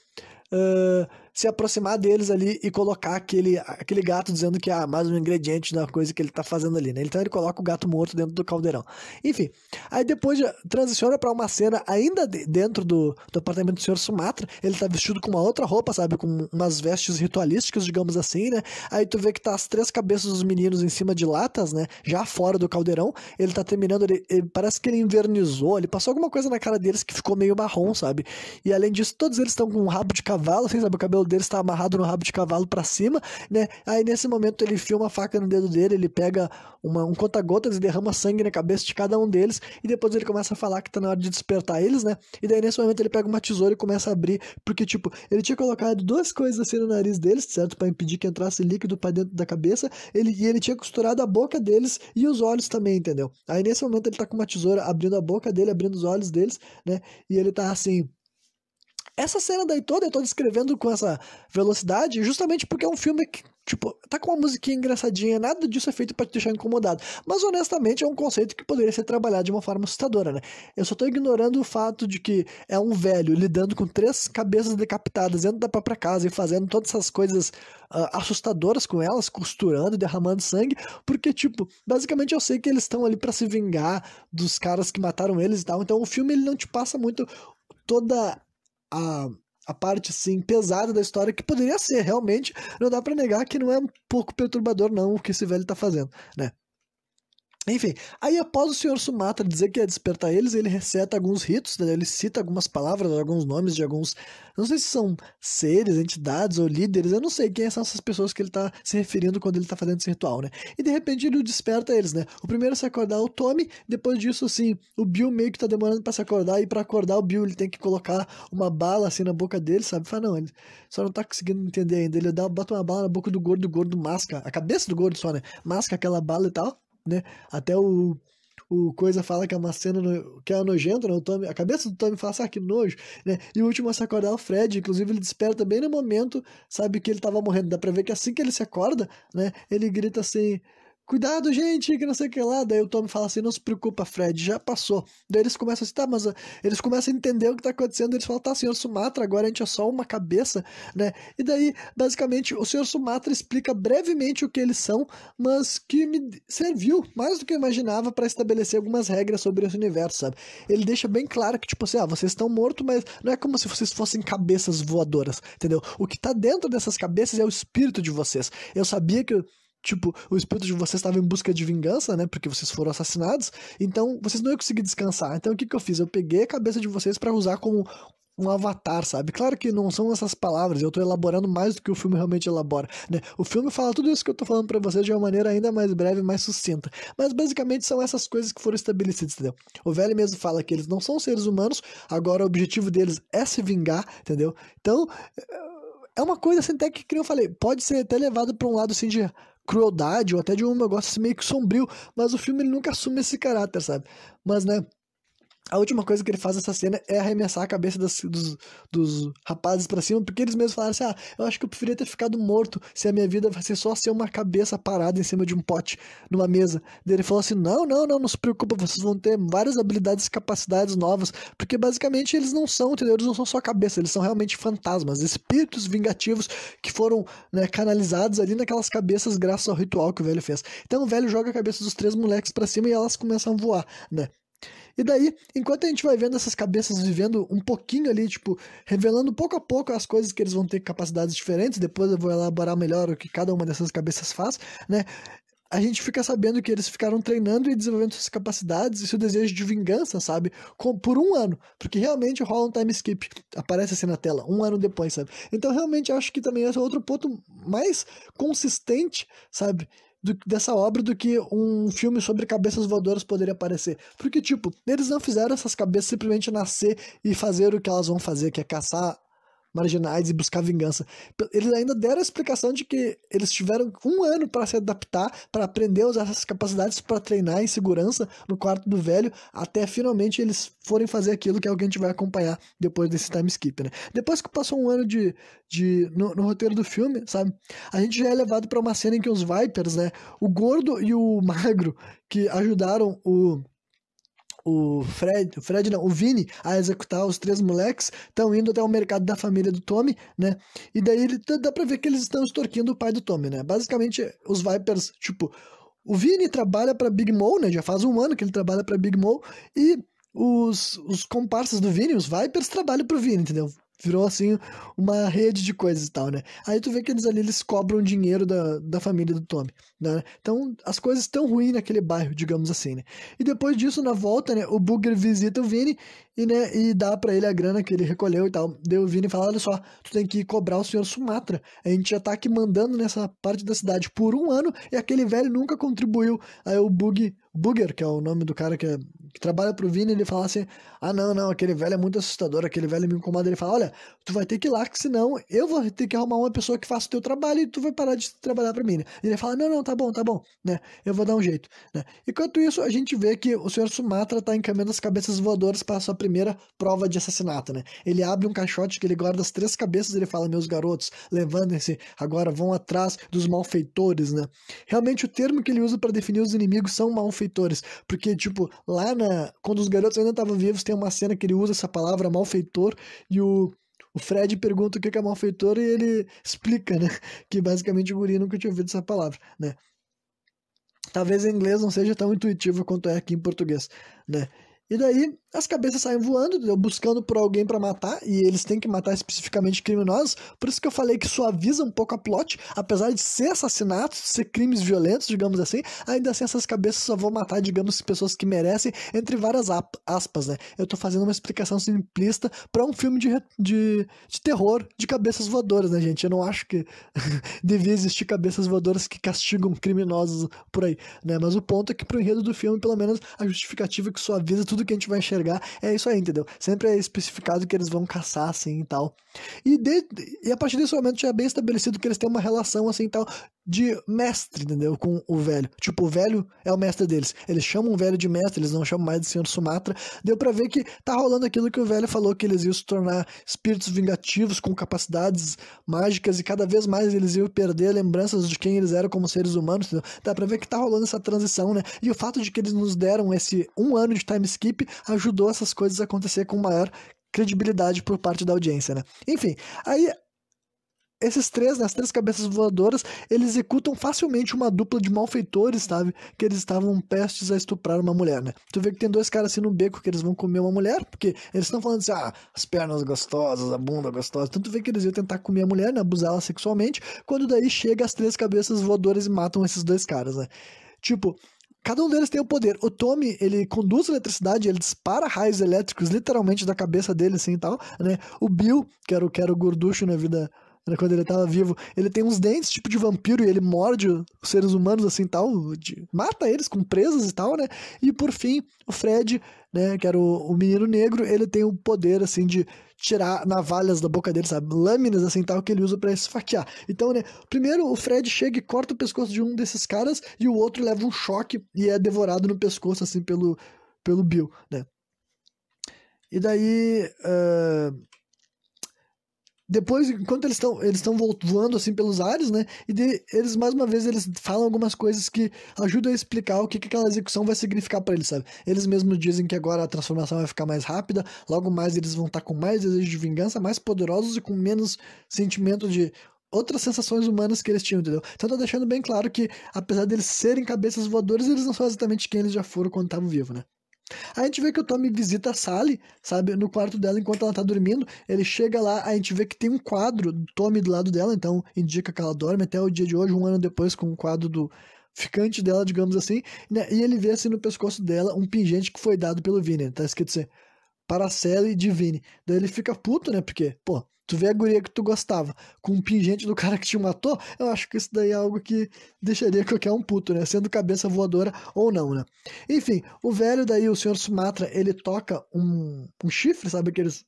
Speaker 1: se aproximar deles ali e colocar aquele gato dizendo que mais um ingrediente da coisa que ele tá fazendo ali, né? Então ele coloca o gato morto dentro do caldeirão. Enfim, aí depois transiciona pra uma cena ainda dentro do apartamento do senhor Sumatra. Ele tá vestido com uma outra roupa, sabe? Com umas vestes ritualísticas, digamos assim, né? Aí tu vê que tá as 3 cabeças dos meninos em cima de latas, né? Já fora do caldeirão. Ele tá terminando, parece que ele invernizou, ele passou alguma coisa na cara deles que ficou meio marrom, sabe? E além disso, todos eles estão com um rabo de cavalo, assim, sabe? O cabelo deles tá amarrado no rabo de cavalo pra cima, né? Aí nesse momento ele enfia uma faca no dedo dele, ele pega um conta-gotas e derrama sangue na cabeça de cada um deles, e depois ele começa a falar que tá na hora de despertar eles, né? E daí nesse momento ele pega uma tesoura e começa a abrir, porque tipo, ele tinha colocado 2 coisas assim no nariz deles, certo? Pra impedir que entrasse líquido pra dentro da cabeça, e ele tinha costurado a boca deles e os olhos também, entendeu? Aí nesse momento ele tá com uma tesoura abrindo a boca dele, abrindo os olhos deles, né? E ele tá assim. Essa cena daí toda eu tô descrevendo com essa velocidade justamente porque é um filme que, tipo, tá com uma musiquinha engraçadinha, nada disso é feito pra te deixar incomodado. Mas honestamente é um conceito que poderia ser trabalhado de uma forma assustadora, né? Eu só tô ignorando o fato de que é um velho lidando com 3 cabeças decapitadas dentro da própria casa e fazendo todas essas coisas assustadoras com elas, costurando e derramando sangue, porque, tipo, basicamente eu sei que eles estão ali pra se vingar dos caras que mataram eles e tal. Então o filme ele não te passa muito toda a, a parte assim pesada da história que poderia ser, realmente, não dá pra negar que não é um pouco perturbador não o que esse velho tá fazendo, né? Enfim, aí após o senhor Sumatra dizer que ia despertar eles, ele receta alguns ritos, né? Ele cita algumas palavras, alguns nomes de alguns, não sei se são seres, entidades ou líderes, eu não sei quem são essas pessoas que ele tá se referindo quando ele tá fazendo esse ritual, né? E de repente ele desperta eles, né? O primeiro a se acordar é o Tommy, depois disso, assim, o Bill meio que tá demorando pra se acordar, e pra acordar o Bill ele tem que colocar uma bala assim na boca dele, sabe? Fala, não, ele só não tá conseguindo entender ainda, ele bota uma bala na boca do gordo masca, a cabeça do gordo só, né? Masca aquela bala e tal, né? Até o Coisa fala que é uma cena que é nojenta, né? A cabeça do Tommy fala, que nojo, né? E o último a se acordar é o Fred, inclusive ele desperta bem no momento, sabe, que ele tava morrendo. Dá pra ver que assim que ele se acorda, né? Ele grita assim, cuidado, gente, que não sei o que lá. Daí o Tommy fala assim, não se preocupa, Fred, já passou. Daí eles começam assim, mas eles começam a entender o que tá acontecendo. Eles falam, senhor Sumatra, agora a gente é só uma cabeça, né? E daí, basicamente, o senhor Sumatra explica brevemente o que eles são, mas que me serviu mais do que eu imaginava para estabelecer algumas regras sobre esse universo, sabe? Ele deixa bem claro que, tipo assim, vocês estão mortos, mas não é como se vocês fossem cabeças voadoras, entendeu? O que tá dentro dessas cabeças é o espírito de vocês. Eu sabia que tipo, o espírito de vocês estava em busca de vingança, né? Porque vocês foram assassinados. Então, vocês não iam conseguir descansar. Então, o que eu fiz? Eu peguei a cabeça de vocês para usar como um avatar, sabe? Claro que não são essas palavras, eu tô elaborando mais do que o filme realmente elabora, né? O filme fala tudo isso que eu tô falando para vocês de uma maneira ainda mais breve, mais sucinta. Mas, basicamente, são essas coisas que foram estabelecidas, entendeu? O velho mesmo fala que eles não são seres humanos, agora o objetivo deles é se vingar, entendeu? Então, é uma coisa assim, até que eu falei, pode ser até levado para um lado assim de crueldade ou até de um negócio assim, meio que sombrio, mas o filme ele nunca assume esse caráter, sabe? Mas, né, A última coisa que ele faz nessa cena é arremessar a cabeça dos rapazes pra cima, porque eles mesmos falaram assim, eu acho que eu preferia ter ficado morto se a minha vida vai ser só ser uma cabeça parada em cima de um pote, numa mesa. Daí ele falou assim, não se preocupa, vocês vão ter várias habilidades e capacidades novas, porque basicamente eles não são, entendeu? Eles não são só cabeça, eles são realmente fantasmas, espíritos vingativos que foram, né, canalizados ali naquelas cabeças graças ao ritual que o velho fez. Então o velho joga a cabeça dos 3 moleques pra cima e elas começam a voar, né? E daí, enquanto a gente vai vendo essas cabeças vivendo um pouquinho ali, tipo, revelando pouco a pouco as coisas que eles vão ter capacidades diferentes, depois eu vou elaborar melhor o que cada uma dessas cabeças faz, né? A gente fica sabendo que eles ficaram treinando e desenvolvendo suas capacidades e seu desejo de vingança, sabe? Por um ano. Porque realmente rola um time skip. Aparece assim na tela, um ano depois, sabe? Então realmente acho que também esse é outro ponto mais consistente, sabe? Dessa obra do que um filme sobre cabeças voadoras poderia parecer. Porque, tipo, eles não fizeram essas cabeças simplesmente nascer e fazer o que elas vão fazer, que é caçar marginais e buscar vingança. Eles ainda deram a explicação de que eles tiveram um ano para se adaptar, para aprender a usar essas capacidades para treinar em segurança no quarto do velho, até finalmente eles forem fazer aquilo que é o que a gente vai acompanhar depois desse time skip, né? Depois que passou um ano no roteiro do filme, sabe? A gente já é levado para uma cena em que os Vipers, né? O gordo e o magro que ajudaram o Vini a executar os 3 moleques, estão indo até o mercado da família do Tommy, né? E daí dá pra ver que eles estão extorquindo o pai do Tommy, né? Basicamente, os Vipers, tipo, o Vini trabalha pra Big Mo, né? Já faz um ano que ele trabalha pra Big Mo, e os comparsas do Vini, os Vipers, trabalham pro Vini, entendeu? Virou, assim, uma rede de coisas e tal, né? Aí tu vê que eles cobram dinheiro da família do Tommy, né? Então, as coisas estão ruins naquele bairro, digamos assim, né? E depois disso, na volta, né, o Booger visita o Vini e dá pra ele a grana que ele recolheu e tal. Daí o Vini fala, olha só, tu tem que cobrar o senhor Sumatra. A gente já tá aqui mandando nessa parte da cidade por um ano e aquele velho nunca contribuiu. Aí o Booger, que é o nome do cara que trabalha pro Vini, ele fala assim, não, aquele velho é muito assustador, aquele velho me incomoda. Ele fala, olha, tu vai ter que ir lá, que senão eu vou ter que arrumar uma pessoa que faça o teu trabalho e tu vai parar de trabalhar pra mim, né? E ele fala, não, tá bom, né? Eu vou dar um jeito, né? Enquanto isso, a gente vê que o senhor Sumatra tá encaminhando as cabeças voadoras para a sua primeira prova de assassinato, né? Ele abre um caixote que ele guarda as 3 cabeças e ele fala, meus garotos, levantem-se, agora vão atrás dos malfeitores, né? Realmente o termo que ele usa para definir os inimigos são malfeitores, porque, tipo, quando os garotos ainda estavam vivos, tem uma cena que ele usa essa palavra malfeitor e o Fred pergunta o que é malfeitor e ele explica, né? Que basicamente o guri nunca tinha ouvido essa palavra, né? Talvez em inglês não seja tão intuitivo quanto é aqui em português, né? E daí as cabeças saem voando, buscando por alguém pra matar, e eles têm que matar especificamente criminosos, por isso que eu falei que suaviza um pouco a plot, apesar de ser assassinatos, ser crimes violentos, digamos assim, ainda assim essas cabeças só vão matar, digamos, pessoas que merecem, entre várias aspas, né? Eu tô fazendo uma explicação simplista pra um filme de terror de cabeças voadoras, né, gente? Eu não acho que devia existir cabeças voadoras que castigam criminosos por aí, né? Mas o ponto é que pro enredo do filme, pelo menos, a justificativa que suaviza tudo que a gente vai enxergar é isso aí, entendeu? Sempre é especificado que eles vão caçar, assim, e tal. E a partir desse momento já é bem estabelecido que eles têm uma relação, assim, tal, de mestre, entendeu? Com o velho. Tipo, o velho é o mestre deles. Eles chamam o velho de mestre, eles não chamam mais de senhor Sumatra. Deu pra ver que tá rolando aquilo que o velho falou, que eles iam se tornar espíritos vingativos com capacidades mágicas e cada vez mais eles iam perder lembranças de quem eles eram como seres humanos, entendeu? Dá pra ver que tá rolando essa transição, né? E o fato de que eles nos deram esse um ano de time skip ajudou essas coisas a acontecer com maior credibilidade por parte da audiência, né? Enfim, aí esses 3, né, as 3 cabeças voadoras, eles executam facilmente uma dupla de malfeitores, sabe? Que eles estavam prestes a estuprar uma mulher, né? Tu vê que tem 2 caras assim no beco que eles vão comer uma mulher, porque eles estão falando assim, as pernas gostosas, a bunda gostosa. Então tu vê que eles iam tentar comer a mulher, né? Abusar ela sexualmente, quando daí chega as 3 cabeças voadoras e matam esses 2 caras, né? Tipo, cada um deles tem o poder. O Tommy, ele conduz eletricidade, ele dispara raios elétricos literalmente da cabeça dele, assim e tal, né? O Bill, que era o gorducho na vida, quando ele tava vivo, ele tem uns dentes tipo de vampiro e ele morde os seres humanos assim tal, mata eles com presas e tal, né? E por fim, o Fred, né, que era o menino negro, ele tem o poder assim de tirar navalhas da boca dele, sabe? Lâminas assim tal que ele usa pra esfaquear. Então, né, primeiro o Fred chega e corta o pescoço de um desses caras e o outro leva um choque e é devorado no pescoço assim pelo Bill, né? E daí, depois, enquanto eles estão voando assim pelos ares, né? E eles, mais uma vez, eles falam algumas coisas que ajudam a explicar o que aquela execução vai significar pra eles, sabe? Eles mesmos dizem que agora a transformação vai ficar mais rápida, logo mais eles vão estar com mais desejo de vingança, mais poderosos e com menos sentimento de outras sensações humanas que eles tinham, entendeu? Então tá deixando bem claro que, apesar deles serem cabeças voadoras, eles não são exatamente quem eles já foram quando estavam vivos, né? A gente vê que o Tommy visita a Sally, sabe, no quarto dela enquanto ela tá dormindo. Ele chega lá, a gente vê que tem um quadro do Tommy do lado dela, então indica que ela dorme até o dia de hoje, um ano depois, com um quadro do ficante dela, digamos assim, né? E ele vê assim no pescoço dela um pingente que foi dado pelo Vini, tá escrito assim, para a Sally de Vini. Daí ele fica puto, né? Porque, pô, tu vê a guria que tu gostava com um pingente do cara que te matou, eu acho que isso daí é algo que deixaria qualquer um puto, né? Sendo cabeça voadora ou não, né? Enfim, o velho daí, o senhor Sumatra, ele toca um chifre, sabe? Aqueles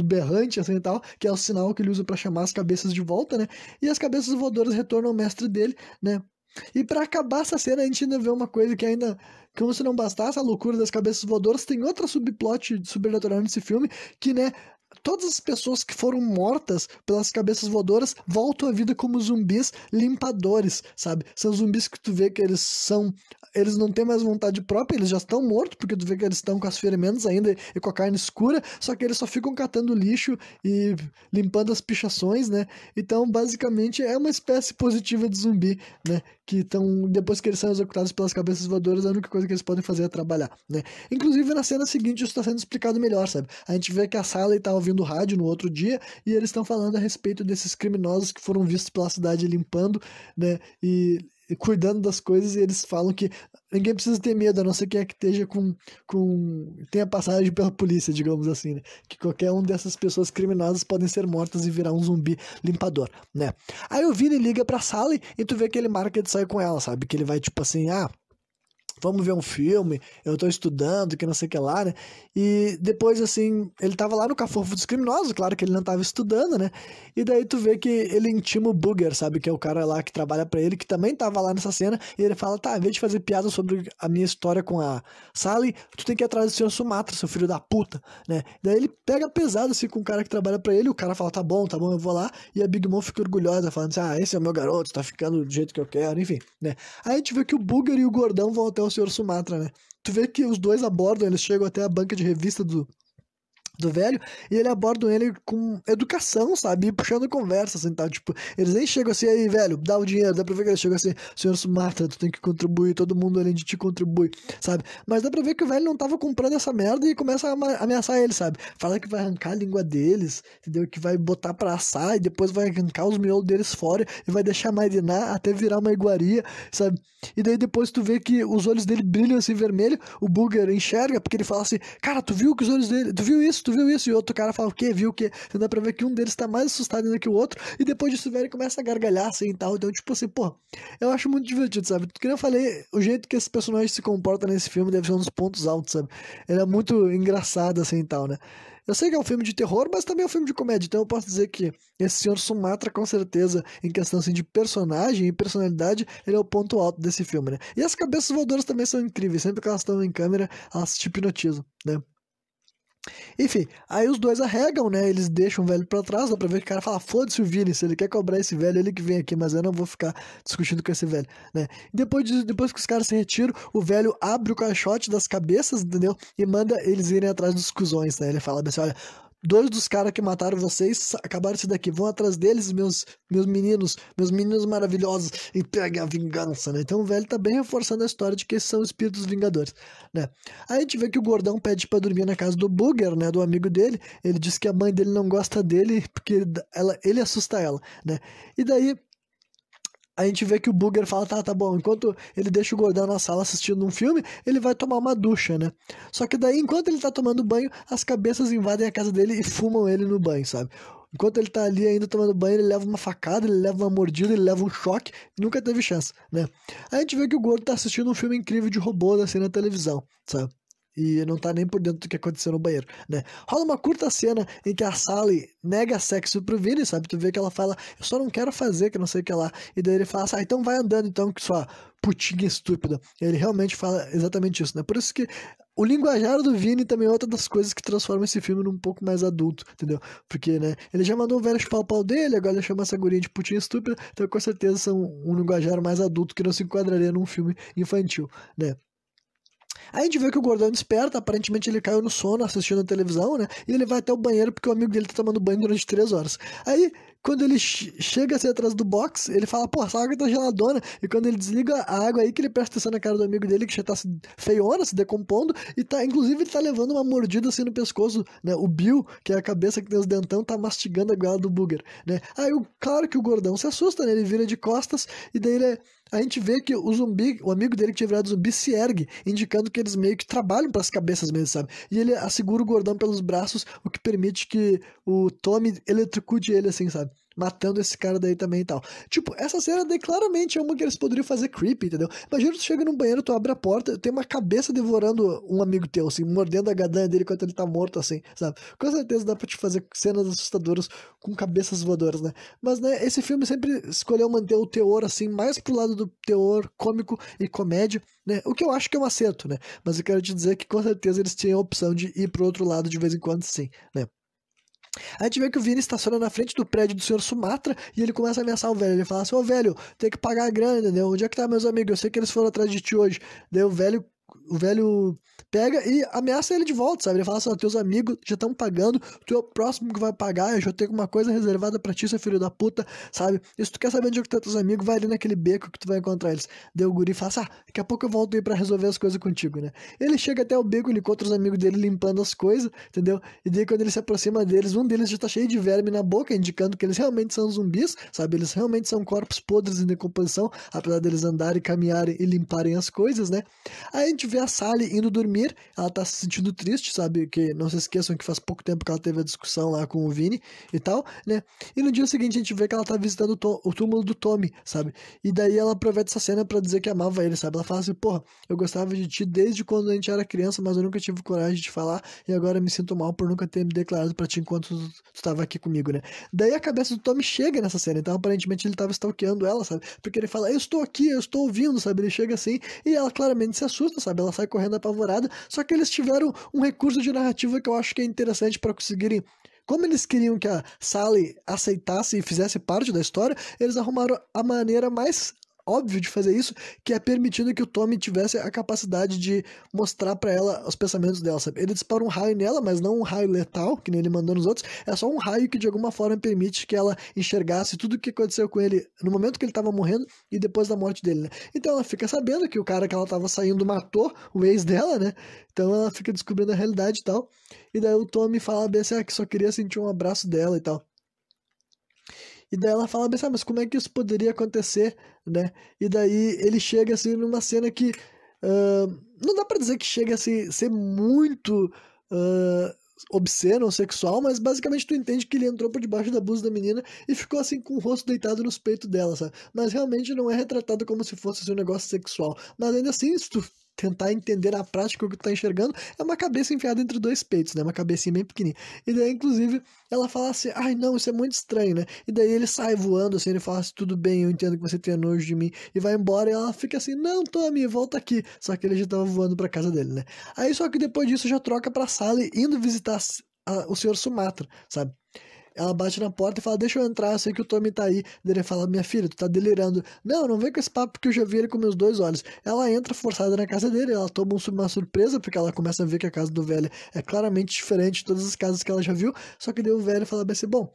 Speaker 1: berrantes assim e tal, que é o sinal que ele usa pra chamar as cabeças de volta, né? E as cabeças voadoras retornam ao mestre dele, né? E pra acabar essa cena, a gente ainda vê uma coisa que ainda, como se não bastasse a loucura das cabeças voadoras, tem outra subplot sobrenatural nesse filme, que, né, todas as pessoas que foram mortas pelas cabeças voadoras voltam à vida como zumbis limpadores, sabe? São zumbis que tu vê que eles não têm mais vontade própria, eles já estão mortos, porque tu vê que eles estão com as ferimentas ainda e com a carne escura, só que eles só ficam catando lixo e limpando as pichações, né? Então, basicamente, é uma espécie positiva de zumbi, né? Que estão, depois que eles são executados pelas cabeças voadoras, a única coisa que eles podem fazer é trabalhar, né? Inclusive, na cena seguinte, isso está sendo explicado melhor, sabe? A gente vê que a Sally tá ouvindo rádio no outro dia e eles estão falando a respeito desses criminosos que foram vistos pela cidade limpando, né? E cuidando das coisas, e eles falam que ninguém precisa ter medo, a não ser quem é que esteja tenha passagem pela polícia, digamos assim, né? Que qualquer um dessas pessoas criminosas podem ser mortas e virar um zumbi limpador, né? Aí o Vini liga pra Sally e tu vê que ele marca de sair com ela, sabe? Que ele vai tipo assim, vamos ver um filme, eu tô estudando, que não sei o que lá, né? E depois, assim, ele tava lá no Cafofo dos Criminosos, claro que ele não tava estudando, né? E daí tu vê que ele intima o Booger, sabe? Que é o cara lá que trabalha pra ele, que também tava lá nessa cena, e ele fala, tá, em vez de fazer piada sobre a minha história com a Sally, tu tem que ir atrás do senhor Sumatra, seu filho da puta, né? Daí ele pega pesado, assim, com o cara que trabalha pra ele, o cara fala, tá bom, eu vou lá, e a Big Mom fica orgulhosa, falando assim, esse é o meu garoto, tá ficando do jeito que eu quero, enfim, né? Aí a gente vê que o Booger e o Gordão vão até o senhor Sumatra, né? Tu vê que os dois abordam, eles chegam até a banca de revista do velho, e ele aborda ele com educação, sabe? E puxando conversa, assim, tal. Tipo, eles nem chegam assim, aí, velho, dá o dinheiro, dá pra ver que eles chegam assim, senhor Sumatra, tu tem que contribuir, todo mundo além de ti contribui, sabe? Mas dá pra ver que o velho não tava comprando essa merda e começa a ameaçar ele, sabe? Fala que vai arrancar a língua deles, entendeu? Que vai botar pra assar e depois vai arrancar os miolos deles fora e vai deixar marinar até virar uma iguaria, sabe? E daí depois tu vê que os olhos dele brilham assim vermelho, o Booger enxerga, porque ele fala assim, cara, tu viu que os olhos dele, tu viu isso? Tu viu isso? E o outro cara fala, o quê? Viu o quê? Então dá pra ver que um deles tá mais assustado ainda que o outro, e depois disso o velho começa a gargalhar assim e tal. Então, tipo assim, pô, eu acho muito divertido, sabe? Que nem eu falei, o jeito que esse personagem se comporta nesse filme deve ser um dos pontos altos, sabe? Ele é muito engraçado assim e tal, né? Eu sei que é um filme de terror, mas também é um filme de comédia, então eu posso dizer que esse senhor Sumatra, com certeza, em questão assim, de personagem e personalidade, ele é o ponto alto desse filme, né? E as cabeças voadoras também são incríveis, sempre que elas estão em câmera, elas te hipnotizam, né? Enfim, aí os dois arregam, né? Eles deixam o velho pra trás, dá pra ver que o cara fala, foda-se o Vini, se ele quer cobrar esse velho, ele que vem aqui, mas eu não vou ficar discutindo com esse velho, né? E depois que os caras se retiram, o velho abre o caixote das cabeças, entendeu? E manda eles irem atrás dos cuzões, né? Ele fala assim, olha, dois dos caras que mataram vocês acabaram isso daqui, vão atrás deles, meus meninos maravilhosos, e peguem a vingança, né? Então o velho tá bem reforçando a história de que esses são espíritos vingadores, né? Aí a gente vê que o gordão pede pra dormir na casa do Booger, né? Do amigo dele. Ele diz que a mãe dele não gosta dele porque ele assusta ela, né? E daí a gente vê que o Booger fala, tá bom, enquanto ele deixa o gordão na sala assistindo um filme, ele vai tomar uma ducha, né? Só que daí, enquanto ele tá tomando banho, as cabeças invadem a casa dele e fumam ele no banho, sabe? Enquanto ele tá ali ainda tomando banho, ele leva uma facada, ele leva uma mordida, ele leva um choque, e nunca teve chance, né? Aí a gente vê que o gordo tá assistindo um filme incrível de robôs assim na televisão, sabe? E não tá nem por dentro do que aconteceu no banheiro, né? Rola uma curta cena em que a Sally nega sexo pro Vini, sabe? Tu vê que ela fala, eu só não quero fazer, que não sei o que lá. E daí ele fala assim, então vai andando então, que sua putinha estúpida. E ele realmente fala exatamente isso, né? Por isso que o linguajar do Vini também é outra das coisas que transforma esse filme num pouco mais adulto, entendeu? Porque, né, ele já mandou o velho chupar o pau dele, agora ele chama essa gurinha de putinha estúpida, então com certeza são um linguajar mais adulto que não se enquadraria num filme infantil, né? Aí a gente vê que o gordão desperta, aparentemente ele caiu no sono assistindo a televisão, né? E ele vai até o banheiro porque o amigo dele tá tomando banho durante 3 horas. Aí, quando ele chega assim atrás do box, ele fala, pô, essa água tá geladona. E quando ele desliga a água aí que ele presta atenção na cara do amigo dele, que já tá feiona, se decompondo, e tá, inclusive ele tá levando uma mordida assim no pescoço, né? O Bill, que é a cabeça que tem os dentão, tá mastigando a goela do Booger, né? Aí, claro que o gordão se assusta, né? Ele vira de costas, e daí a gente vê que o zumbi, o amigo dele que tinha virado zumbi, se ergue, indicando que eles meio que trabalham pras cabeças mesmo, sabe? E ele assegura o gordão pelos braços, o que permite que o Tommy eletrocute ele, assim, sabe? Matando esse cara daí também e tal. Tipo, essa cena daí claramente é uma que eles poderiam fazer creepy, entendeu? Imagina tu chega num banheiro, tu abre a porta, tem uma cabeça devorando um amigo teu, assim, mordendo a gadanha dele enquanto ele tá morto, assim, sabe? Com certeza dá pra te fazer cenas assustadoras com cabeças voadoras, né? Mas, né, esse filme sempre escolheu manter o teor, assim, mais pro lado do teor cômico e comédia, né? O que eu acho que é um acerto, né? Mas eu quero te dizer que com certeza eles tinham a opção de ir pro outro lado de vez em quando, sim, né? A gente vê que o Vini estaciona na frente do prédio do senhor Sumatra e ele começa a ameaçar o velho. Ele fala assim, ô velho, tem que pagar a grana, entendeu? Onde é que tá meus amigos? Eu sei que eles foram atrás de ti hoje. Daí o velho pega e ameaça ele de volta, sabe? Ele fala assim, ó, teus amigos já estão pagando, tu é o próximo que vai pagar, eu já tenho uma coisa reservada pra ti, seu filho da puta, sabe? E se tu quer saber onde é que tá teus amigos, vai ali naquele beco que tu vai encontrar eles. Daí o guri fala assim, daqui a pouco eu volto aí pra resolver as coisas contigo, né? Ele chega até o beco, ele encontra os amigos dele limpando as coisas, entendeu? E daí quando ele se aproxima deles, um deles já tá cheio de verme na boca, indicando que eles realmente são zumbis, sabe? Eles realmente são corpos podres em decomposição, apesar deles andarem, caminharem e limparem as coisas, né? Aí a gente vê a Sally indo dormir, ela tá se sentindo triste, sabe? Que não se esqueçam que faz pouco tempo que ela teve a discussão lá com o Vini e tal, né? E no dia seguinte a gente vê que ela tá visitando o túmulo do Tommy, sabe? E daí ela aproveita essa cena pra dizer que amava ele, sabe? Ela fala assim, porra, eu gostava de ti desde quando a gente era criança, mas eu nunca tive coragem de falar e agora me sinto mal por nunca ter me declarado pra ti enquanto tu tava aqui comigo, né? Daí a cabeça do Tommy chega nessa cena, então aparentemente ele tava stalkeando ela, sabe? Porque ele fala, eu estou aqui, eu estou ouvindo, sabe? Ele chega assim e ela claramente se assusta, sabe? Ela sai correndo apavorada, só que eles tiveram um recurso de narrativa que eu acho que é interessante para conseguirem. Como eles queriam que a Sally aceitasse e fizesse parte da história, eles arrumaram a maneira mais óbvia de fazer isso, que é permitindo que o Tommy tivesse a capacidade de mostrar para ela os pensamentos dela, sabe? Ele dispara um raio nela, mas não um raio letal, que nem ele mandou nos outros, é só um raio que de alguma forma permite que ela enxergasse tudo o que aconteceu com ele no momento que ele estava morrendo e depois da morte dele, né? Então ela fica sabendo que o cara que ela estava saindo matou o ex dela, né? Então ela fica descobrindo a realidade e tal. E daí o Tommy fala bem assim, que só queria sentir um abraço dela e tal. E daí ela fala, mas como é que isso poderia acontecer, né? E daí ele chega assim numa cena que não dá pra dizer que chega a ser muito obsceno ou sexual, mas basicamente tu entende que ele entrou por debaixo da blusa da menina e ficou assim com o rosto deitado nos peitos dela, sabe? Mas realmente não é retratado como se fosse assim, um negócio sexual. Mas ainda assim, se tu tentar entender na prática o que tu tá enxergando, é uma cabeça enfiada entre dois peitos, né? Uma cabecinha bem pequenininha. E daí, inclusive, ela fala assim, ai não, isso é muito estranho, né? E daí ele sai voando, assim, ele fala assim, tudo bem, eu entendo que você tenha nojo de mim, e vai embora, e ela fica assim, não, Tommy, volta aqui. Só que ele já tava voando pra casa dele, né? Aí só que depois disso já troca pra Sally, indo visitar o senhor Sumatra, sabe? Ela bate na porta e fala, deixa eu entrar, eu sei que o Tommy tá aí. Daí ele fala, minha filha, tu tá delirando. Não, não vem com esse papo porque eu já vi ele com meus 2 olhos. Ela entra forçada na casa dele, ela toma uma surpresa, porque ela começa a ver que a casa do velho é claramente diferente de todas as casas que ela já viu. Só que daí o velho fala bem assim, bom,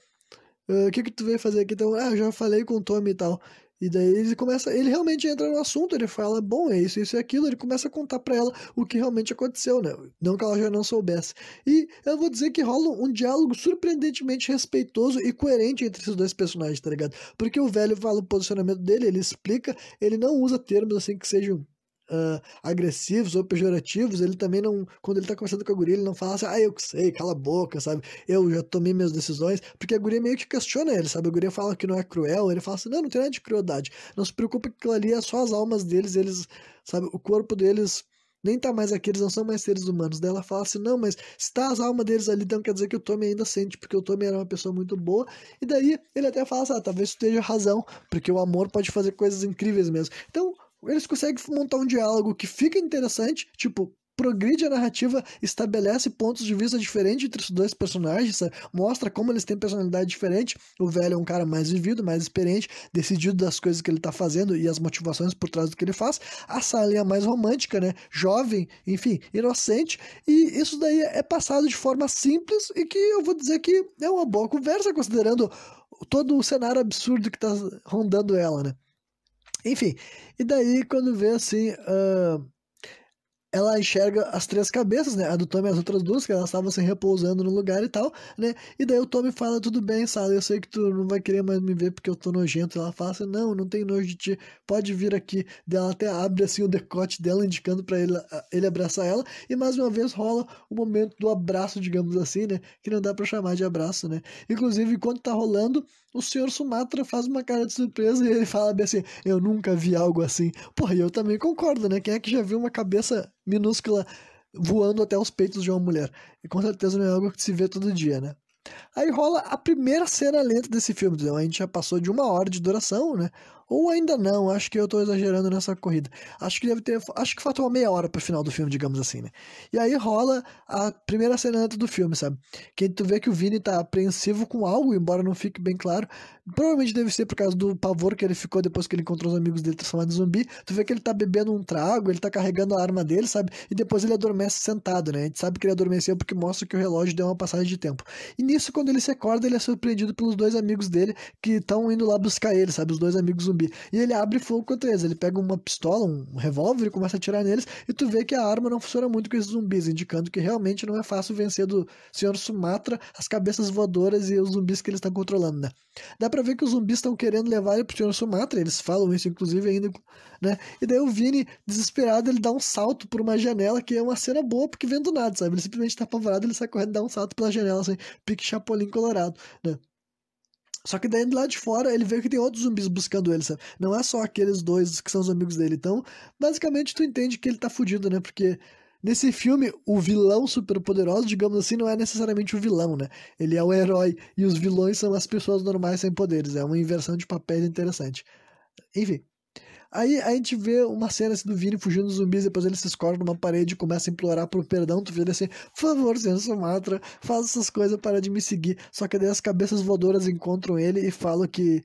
Speaker 1: o que que tu veio fazer aqui? Então, eu já falei com o Tommy e tal. E daí ele realmente entra no assunto, ele fala, bom, é isso e aquilo, ele começa a contar pra ela o que realmente aconteceu, né? Não que ela já não soubesse. E eu vou dizer que rola um diálogo surpreendentemente respeitoso e coerente entre esses dois personagens, tá ligado? Porque o velho fala o posicionamento dele, ele explica, ele não usa termos assim que sejam agressivos ou pejorativos, ele também não, quando ele tá conversando com a guria, ele não fala assim, eu que sei, cala a boca, sabe, eu já tomei minhas decisões, porque a guria meio que questiona ele, sabe, a guria fala que não é cruel, ele fala assim, não tem nada de crueldade, não se preocupe que aquilo ali é só as almas deles, eles, sabe, o corpo deles nem tá mais aqui, eles não são mais seres humanos. Daí ela fala assim, não, mas se tá as almas deles ali, então quer dizer que o Tommy ainda sente, porque o Tommy era uma pessoa muito boa, e daí ele até fala assim, talvez tu esteja razão, porque o amor pode fazer coisas incríveis mesmo. Então, eles conseguem montar um diálogo que fica interessante, tipo, progride a narrativa, estabelece pontos de vista diferentes entre os dois personagens, sabe? Mostra como eles têm personalidade diferente. O velho é um cara mais vivido, mais experiente, decidido das coisas que ele tá fazendo e as motivações por trás do que ele faz. A Sally é mais romântica, né? Jovem, enfim, inocente. E isso daí é passado de forma simples e que eu vou dizer que é uma boa conversa, considerando todo o cenário absurdo que tá rondando ela, né? Enfim, e daí quando vê assim, ela enxerga as três cabeças, né? A do Tommy e as outras duas, que elas estavam se repousando no lugar e tal, né? E daí o Tommy fala, tudo bem, Sally, eu sei que tu não vai querer mais me ver porque eu tô nojento. E ela fala assim, não tenho nojo de ti, pode vir aqui. Daí ela até abre assim o decote dela, indicando pra ele abraçar ela. E mais uma vez rola o momento do abraço, digamos assim, né? Que não dá pra chamar de abraço, né? Inclusive, enquanto tá rolando, o Sr. Sumatra faz uma cara de surpresa e ele fala bem assim, eu nunca vi algo assim. Porra, e eu também concordo, né? Quem é que já viu uma cabeça minúscula voando até os peitos de uma mulher? E com certeza não é algo que se vê todo dia, né? Aí rola a primeira cena lenta desse filme, então a gente já passou de 1 hora de duração, né? Ou ainda não, acho que eu tô exagerando nessa corrida. Acho que falta uma meia hora pro final do filme, digamos assim, né? E aí rola a primeira cena lenta do filme, sabe? Que tu vê que o Vini tá apreensivo com algo, embora não fique bem claro. Provavelmente deve ser por causa do pavor que ele ficou depois que ele encontrou os amigos dele transformados em zumbi. Tu vê que ele tá bebendo um trago, ele tá carregando a arma dele, sabe? E depois ele adormece sentado, né? A gente sabe que ele adormeceu porque mostra que o relógio deu uma passagem de tempo. E nisso, quando ele se acorda, ele é surpreendido pelos dois amigos dele que estão indo lá buscar ele, sabe? Os dois amigos zumbi. E ele abre fogo contra eles. Ele pega uma pistola, um revólver e começa a atirar neles. E tu vê que a arma não funciona muito com esses zumbis, indicando que realmente não é fácil vencer do Sr. Sumatra as cabeças voadoras e os zumbis que eles estão controlando, né? Dá pra ver que os zumbis estão querendo levar ele pro Sr. Sumatra. Eles falam isso, inclusive, ainda, né? E daí o Vini, desesperado, ele dá um salto por uma janela, que é uma cena boa, porque vem do nada, sabe? Ele simplesmente tá apavorado, ele sai correndo e dá um salto pela janela, assim, pique Chapolin Colorado, né? Só que daí lá de fora ele vê que tem outros zumbis buscando ele, sabe? Não é só aqueles dois que são os amigos dele. Então, basicamente, tu entende que ele tá fudido, né? Porque nesse filme, o vilão super poderoso, digamos assim, não é necessariamente o vilão, né? Ele é o herói e os vilões são as pessoas normais sem poderes. É uma inversão de papéis interessante. Enfim. Aí a gente vê uma cena assim, do Vini fugindo dos zumbis, depois ele se escorre numa parede e começa a implorar por perdão. Tu vê ele assim, por favor, senhor Sumatra, faz essas coisas para de me seguir. Só que daí as cabeças voadoras encontram ele e falam que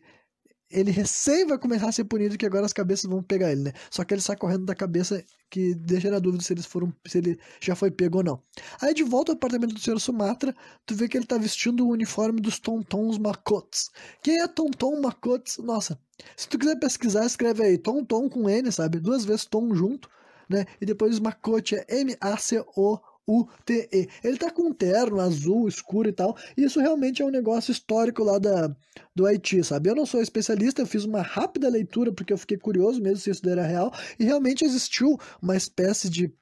Speaker 1: ele recém vai começar a ser punido, que agora as cabeças vão pegar ele, né? Só que ele sai correndo da cabeça, que deixa na dúvida se ele já foi pego ou não. Aí de volta ao apartamento do Sr. Sumatra, tu vê que ele tá vestindo o uniforme dos Tontons Makots. Quem é Tonton Makots? Nossa, se tu quiser pesquisar, escreve aí Tonton com N, sabe? 2 vezes Tom junto, né? E depois Makot é Macoute. Ele tá com um terno azul escuro e tal, e isso realmente é um negócio histórico lá do Haiti, sabe? Eu não sou especialista, eu fiz uma rápida leitura porque eu fiquei curioso mesmo se isso daí era real, e realmente existiu uma espécie de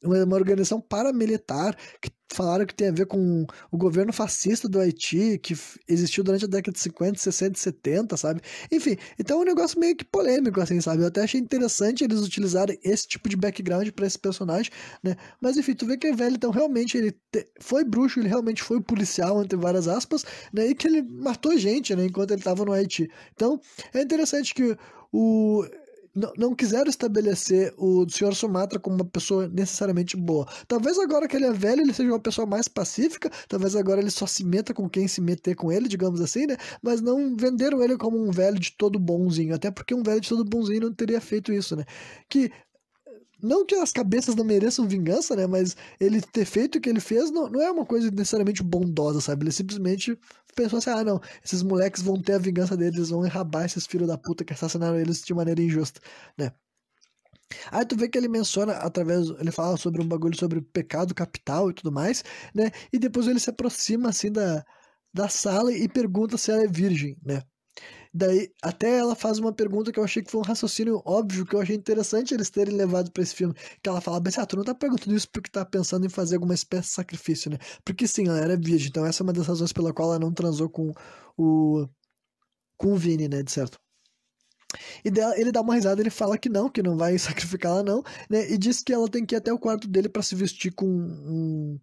Speaker 1: uma organização paramilitar que falaram que tem a ver com o governo fascista do Haiti, que existiu durante a década de 50, 60 e 70, sabe? Enfim, então é um negócio meio que polêmico, assim, sabe? Eu até achei interessante eles utilizarem esse tipo de background pra esse personagem, né? Mas enfim, tu vê que é velho, então realmente ele foi bruxo, ele realmente foi policial, entre várias aspas, né? E que ele matou gente, né? Enquanto ele tava no Haiti. Então, é interessante que o não quiseram estabelecer o Sr. Sumatra como uma pessoa necessariamente boa. Talvez agora que ele é velho, ele seja uma pessoa mais pacífica, talvez agora ele só se meta com quem se meter com ele, digamos assim, né? Mas não venderam ele como um velho de todo bonzinho, até porque um velho de todo bonzinho não teria feito isso, né? Que não que as cabeças não mereçam vingança, né? Mas ele ter feito o que ele fez não é uma coisa necessariamente bondosa, sabe? Ele simplesmente pensou assim: ah, não, esses moleques vão ter a vingança deles, eles vão enrabar esses filhos da puta que assassinaram eles de maneira injusta, né? Aí tu vê que ele menciona ele fala sobre um bagulho sobre pecado capital e tudo mais, né? E depois ele se aproxima assim da sala e pergunta se ela é virgem, né? Daí, até ela faz uma pergunta que eu achei que foi um raciocínio óbvio, que eu achei interessante eles terem levado pra esse filme. Que ela fala, mas tu não tá perguntando isso porque tá pensando em fazer alguma espécie de sacrifício, né? Porque sim, ela era virgem, então essa é uma das razões pela qual ela não transou o, com o Vini, né, de certo. E ele dá uma risada, ele fala que não vai sacrificar ela não, né? E diz que ela tem que ir até o quarto dele pra se vestir com um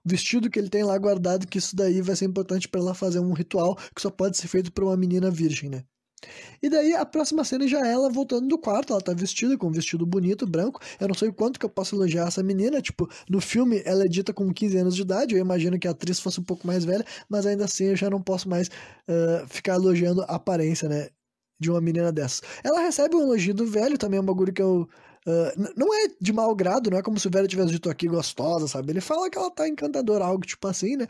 Speaker 1: vestido que ele tem lá guardado, que isso daí vai ser importante pra ela fazer um ritual que só pode ser feito por uma menina virgem, né? E daí a próxima cena já é ela voltando do quarto, ela tá vestida com um vestido bonito, branco. Eu não sei o quanto que eu posso elogiar essa menina, tipo, no filme ela é dita com 15 anos de idade, eu imagino que a atriz fosse um pouco mais velha, mas ainda assim eu já não posso mais ficar elogiando a aparência, né, de uma menina dessas. Ela recebe um elogio do velho, também é um bagulho que eu... não é de mau grado, não é como se o velho tivesse dito aqui gostosa, sabe? Ele fala que ela tá encantadora, algo tipo assim, né?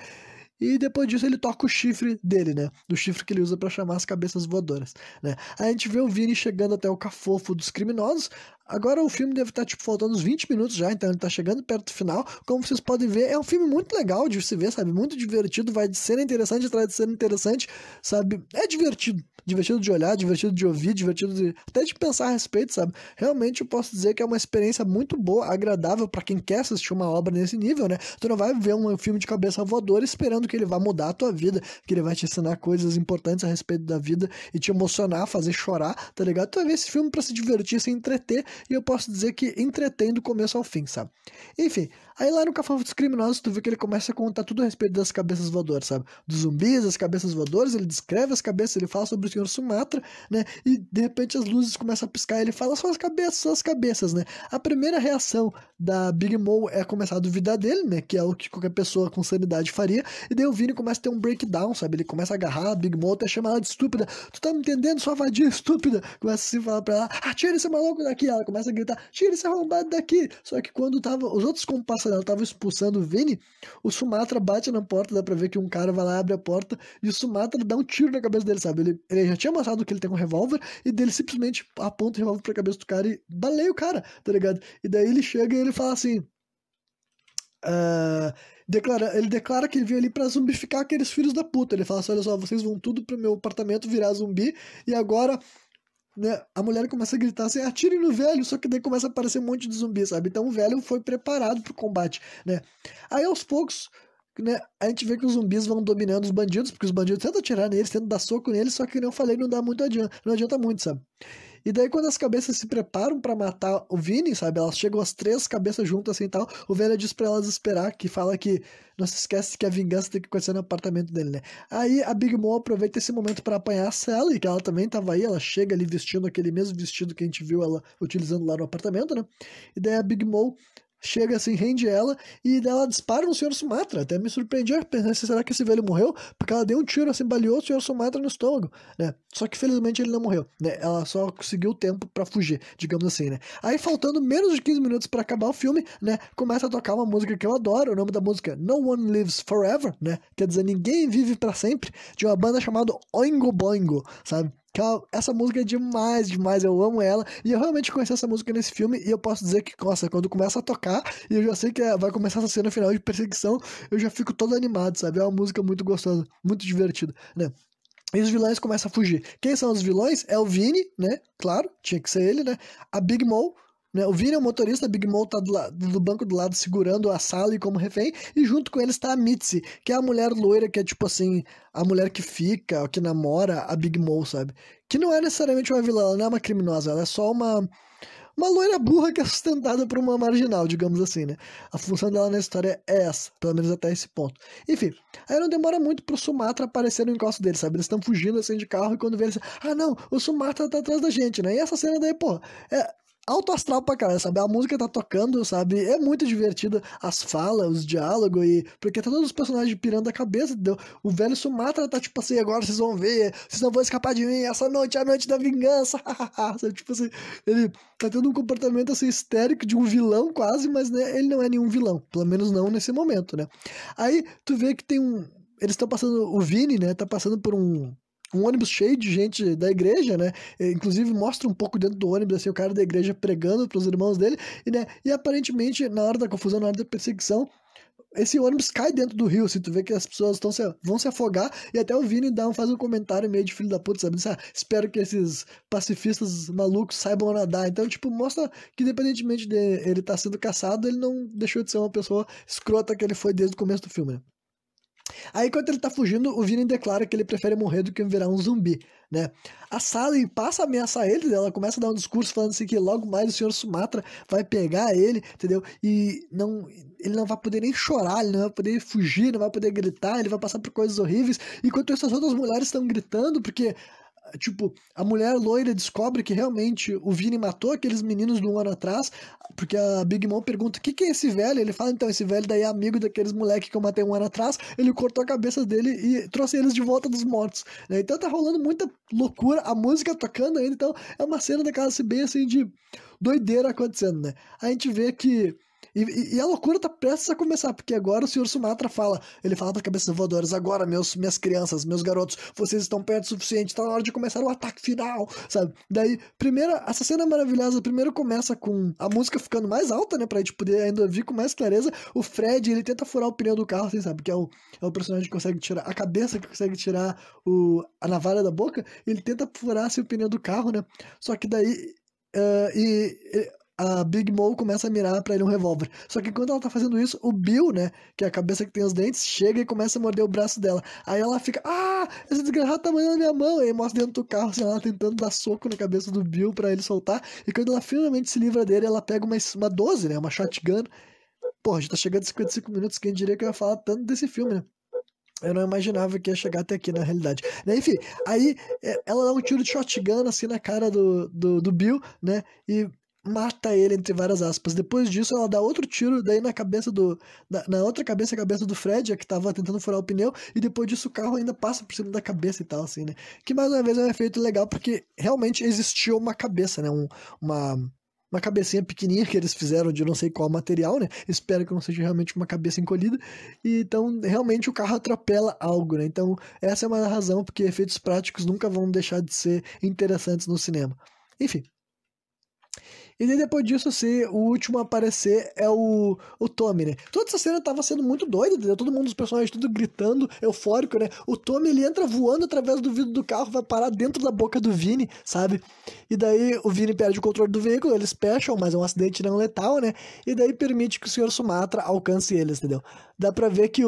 Speaker 1: E depois disso ele toca o chifre dele, né? Do chifre que ele usa pra chamar as cabeças voadoras, né? Aí a gente vê o Vini chegando até o cafofo dos criminosos. Agora o filme deve estar, tipo, faltando uns 20 minutos já, então ele tá chegando perto do final. Como vocês podem ver, é um filme muito legal de se ver, sabe? Muito divertido, vai de cena interessante atrás de cena interessante, sabe? É divertido. Divertido de olhar, divertido de ouvir, divertido até de pensar a respeito, sabe? Realmente eu posso dizer que é uma experiência muito boa, agradável pra quem quer assistir uma obra nesse nível, né? Tu não vai ver um filme de cabeça voadora esperando que ele vá mudar a tua vida, que ele vai te ensinar coisas importantes a respeito da vida e te emocionar, fazer chorar, tá ligado? Tu vai ver esse filme pra se divertir, se entreter, e eu posso dizer que entretém do começo ao fim, sabe? Enfim, aí lá no Cafofo dos Criminosos, tu vê que ele começa a contar tudo a respeito das cabeças voadoras, sabe? Dos zumbis, as cabeças voadoras, ele descreve as cabeças, ele fala sobre o Senhor Sumatra, né? E de repente as luzes começam a piscar, e ele fala só as cabeças, né? A primeira reação da Big Mo é começar a duvidar dele, né? Que é o que qualquer pessoa com sanidade faria, e daí o Vini começa a ter um breakdown, sabe? Ele começa a agarrar a Big Mo até chamar ela de estúpida. Tu tá me entendendo, sua vadia estúpida? Começa assim a falar pra ela, tira esse maluco daqui. Ela começa a gritar, tira esse arrombado daqui. Só que quando os outros compassos dela estavam expulsando o Vini, o Sumatra bate na porta, dá pra ver que um cara vai lá, abre a porta, e o Sumatra dá um tiro na cabeça dele, sabe? Ele já tinha mostrado que ele tem um revólver, e dele simplesmente aponta o revólver pra cabeça do cara e baleia o cara, tá ligado? E daí ele chega e ele fala assim, ele declara que ele veio ali pra zumbificar aqueles filhos da puta. Ele fala assim, olha só, vocês vão tudo pro meu apartamento virar zumbi, e agora, né, a mulher começa a gritar assim, atirem no velho, só que daí começa a aparecer um monte de zumbi, sabe? Então o velho foi preparado pro combate, né? Aí aos poucos, né, a gente vê que os zumbis vão dominando os bandidos, porque os bandidos tentam atirar neles, tentam dar soco neles, só que, como eu falei, não dá muito adianta, não adianta muito, sabe? E daí, quando as cabeças se preparam pra matar o Vini, sabe? Elas chegam as três cabeças juntas assim e tal. O velho diz pra elas esperar, que fala que não se esquece que a vingança tem que acontecer no apartamento dele, né? Aí a Big Mom aproveita esse momento pra apanhar a Sally, que ela também tava aí. Ela chega ali vestindo aquele mesmo vestido que a gente viu ela utilizando lá no apartamento, né? E daí a Big Mom chega assim, rende ela, e daí ela dispara no Senhor Sumatra. Até me surpreendi, pensei, será que esse velho morreu? Porque ela deu um tiro, assim, baleou o Senhor Sumatra no estômago, né? Só que felizmente ele não morreu, né? Ela só conseguiu tempo pra fugir, digamos assim, né? Aí faltando menos de 15 minutos pra acabar o filme, né? Começa a tocar uma música que eu adoro, o nome da música No One Lives Forever, né? Quer dizer, ninguém vive pra sempre, de uma banda chamada Oingo Boingo, sabe? Essa música é demais, demais, eu amo ela, e eu realmente conheci essa música nesse filme, e eu posso dizer que, nossa, quando começa a tocar, e eu já sei que vai começar essa cena final de perseguição, eu já fico todo animado, sabe? É uma música muito gostosa, muito divertida, né? E os vilões começam a fugir. Quem são os vilões? É o Vini, né? Claro, tinha que ser ele, né? A Big Mom, né? O Vini é o motorista, a Big Mom tá do banco do lado segurando a Sally como refém, e junto com eles tá a Mitzi, que é a mulher loira, que é tipo assim, a mulher que fica, que namora a Big Mom, sabe? Que não é necessariamente uma vilã, ela não é uma criminosa, ela é só uma loira burra que é sustentada por uma marginal, digamos assim, né? A função dela na história é essa, pelo menos até esse ponto. Enfim, aí não demora muito pro Sumatra aparecer no encosto dele, sabe? Eles estão fugindo assim de carro e quando vê eles, não, o Sumatra tá atrás da gente, né? E essa cena daí, pô, é alto astral pra caralho, sabe? A música tá tocando, sabe? É muito divertida as falas, os diálogos, e porque tá todos os personagens pirando a cabeça, entendeu? O velho Sumatra tá tipo assim, agora vocês vão ver, vocês não vão escapar de mim, essa noite é a noite da vingança, sabe? Tipo assim, ele tá tendo um comportamento assim histérico de um vilão quase, mas né, ele não é nenhum vilão, pelo menos não nesse momento, né? Aí tu vê que tem eles estão passando, o Vini, né, tá passando por um ônibus cheio de gente da igreja, né? Inclusive mostra um pouco dentro do ônibus assim, o cara da igreja pregando para os irmãos dele, e aparentemente na hora da confusão, na hora da perseguição, esse ônibus cai dentro do rio, assim, tu vê que as pessoas vão se afogar, e até o Vini faz um comentário meio de filho da puta, sabe? Diz, espero que esses pacifistas malucos saibam nadar. Então, tipo, mostra que independentemente de ele estar sendo caçado, ele não deixou de ser uma pessoa escrota que ele foi desde o começo do filme, né? Aí, enquanto ele tá fugindo, o Vini declara que ele prefere morrer do que virar um zumbi, né? A Sally passa a ameaçar ele, ela começa a dar um discurso falando assim que logo mais o Senhor Sumatra vai pegar ele, entendeu? E ele não vai poder nem chorar, ele não vai poder fugir, não vai poder gritar, ele vai passar por coisas horríveis, enquanto essas outras mulheres estão gritando, porque tipo, a mulher loira descobre que realmente o Vini matou aqueles meninos de um ano atrás, porque a Big Mom pergunta, o que é esse velho? Ele fala, então, esse velho daí é amigo daqueles moleques que eu matei um ano atrás, ele cortou a cabeça dele e trouxe eles de volta dos mortos, né? Então tá rolando muita loucura, a música tocando ainda, então é uma cena daquela bem assim de doideira acontecendo, né? A gente vê que e a loucura tá prestes a começar, porque agora o Sr. Sumatra fala, ele fala para cabeças voadoras, agora minhas crianças, meus garotos, vocês estão perto o suficiente, tá na hora de começar o ataque final, sabe? Daí, essa cena é maravilhosa, primeiro começa com a música ficando mais alta, né, pra gente poder ainda ouvir com mais clareza, o Fred, ele tenta furar o pneu do carro, assim, sabe? Que é o personagem que consegue tirar, a cabeça que consegue tirar a navalha da boca, ele tenta furar assim, o pneu do carro, né? Só que daí, a Big Mom começa a mirar pra ele um revólver. Só que quando ela tá fazendo isso, o Bill, né, que é a cabeça que tem os dentes, chega e começa a morder o braço dela. Aí ela fica, esse desgraçado tá mandando na minha mão. E aí mostra dentro do carro, assim, ela tentando dar soco na cabeça do Bill pra ele soltar. E quando ela finalmente se livra dele, ela pega uma 12, né, uma shotgun. Pô, a gente tá chegando a 55 minutos, quem diria que eu ia falar tanto desse filme, né? Eu não imaginava que ia chegar até aqui, na realidade. Enfim, aí ela dá um tiro de shotgun assim na cara do Bill, né? E mata ele, entre várias aspas. Depois disso, ela dá outro tiro, daí na cabeça na outra cabeça, a cabeça do Fred, a que tava tentando furar o pneu, e depois disso o carro ainda passa por cima da cabeça e tal, assim, né? Que mais uma vez é um efeito legal, porque realmente existiu uma cabeça, né? Uma cabecinha pequenininha que eles fizeram de não sei qual material, né? Espero que não seja realmente uma cabeça encolhida. E então, realmente, o carro atropela algo, né? Então, essa é uma razão porque efeitos práticos nunca vão deixar de ser interessantes no cinema. Enfim. E daí depois disso, assim, o último a aparecer é o Tommy, né? Toda essa cena tava sendo muito doida, entendeu? Todo mundo, os personagens, tudo gritando, eufórico, né? O Tommy, ele entra voando através do vidro do carro, vai parar dentro da boca do Vini, sabe? E daí o Vini perde o controle do veículo, eles pecham, mas é um acidente não letal, né? E daí permite que o Sr. Sumatra alcance eles, entendeu? Dá pra ver que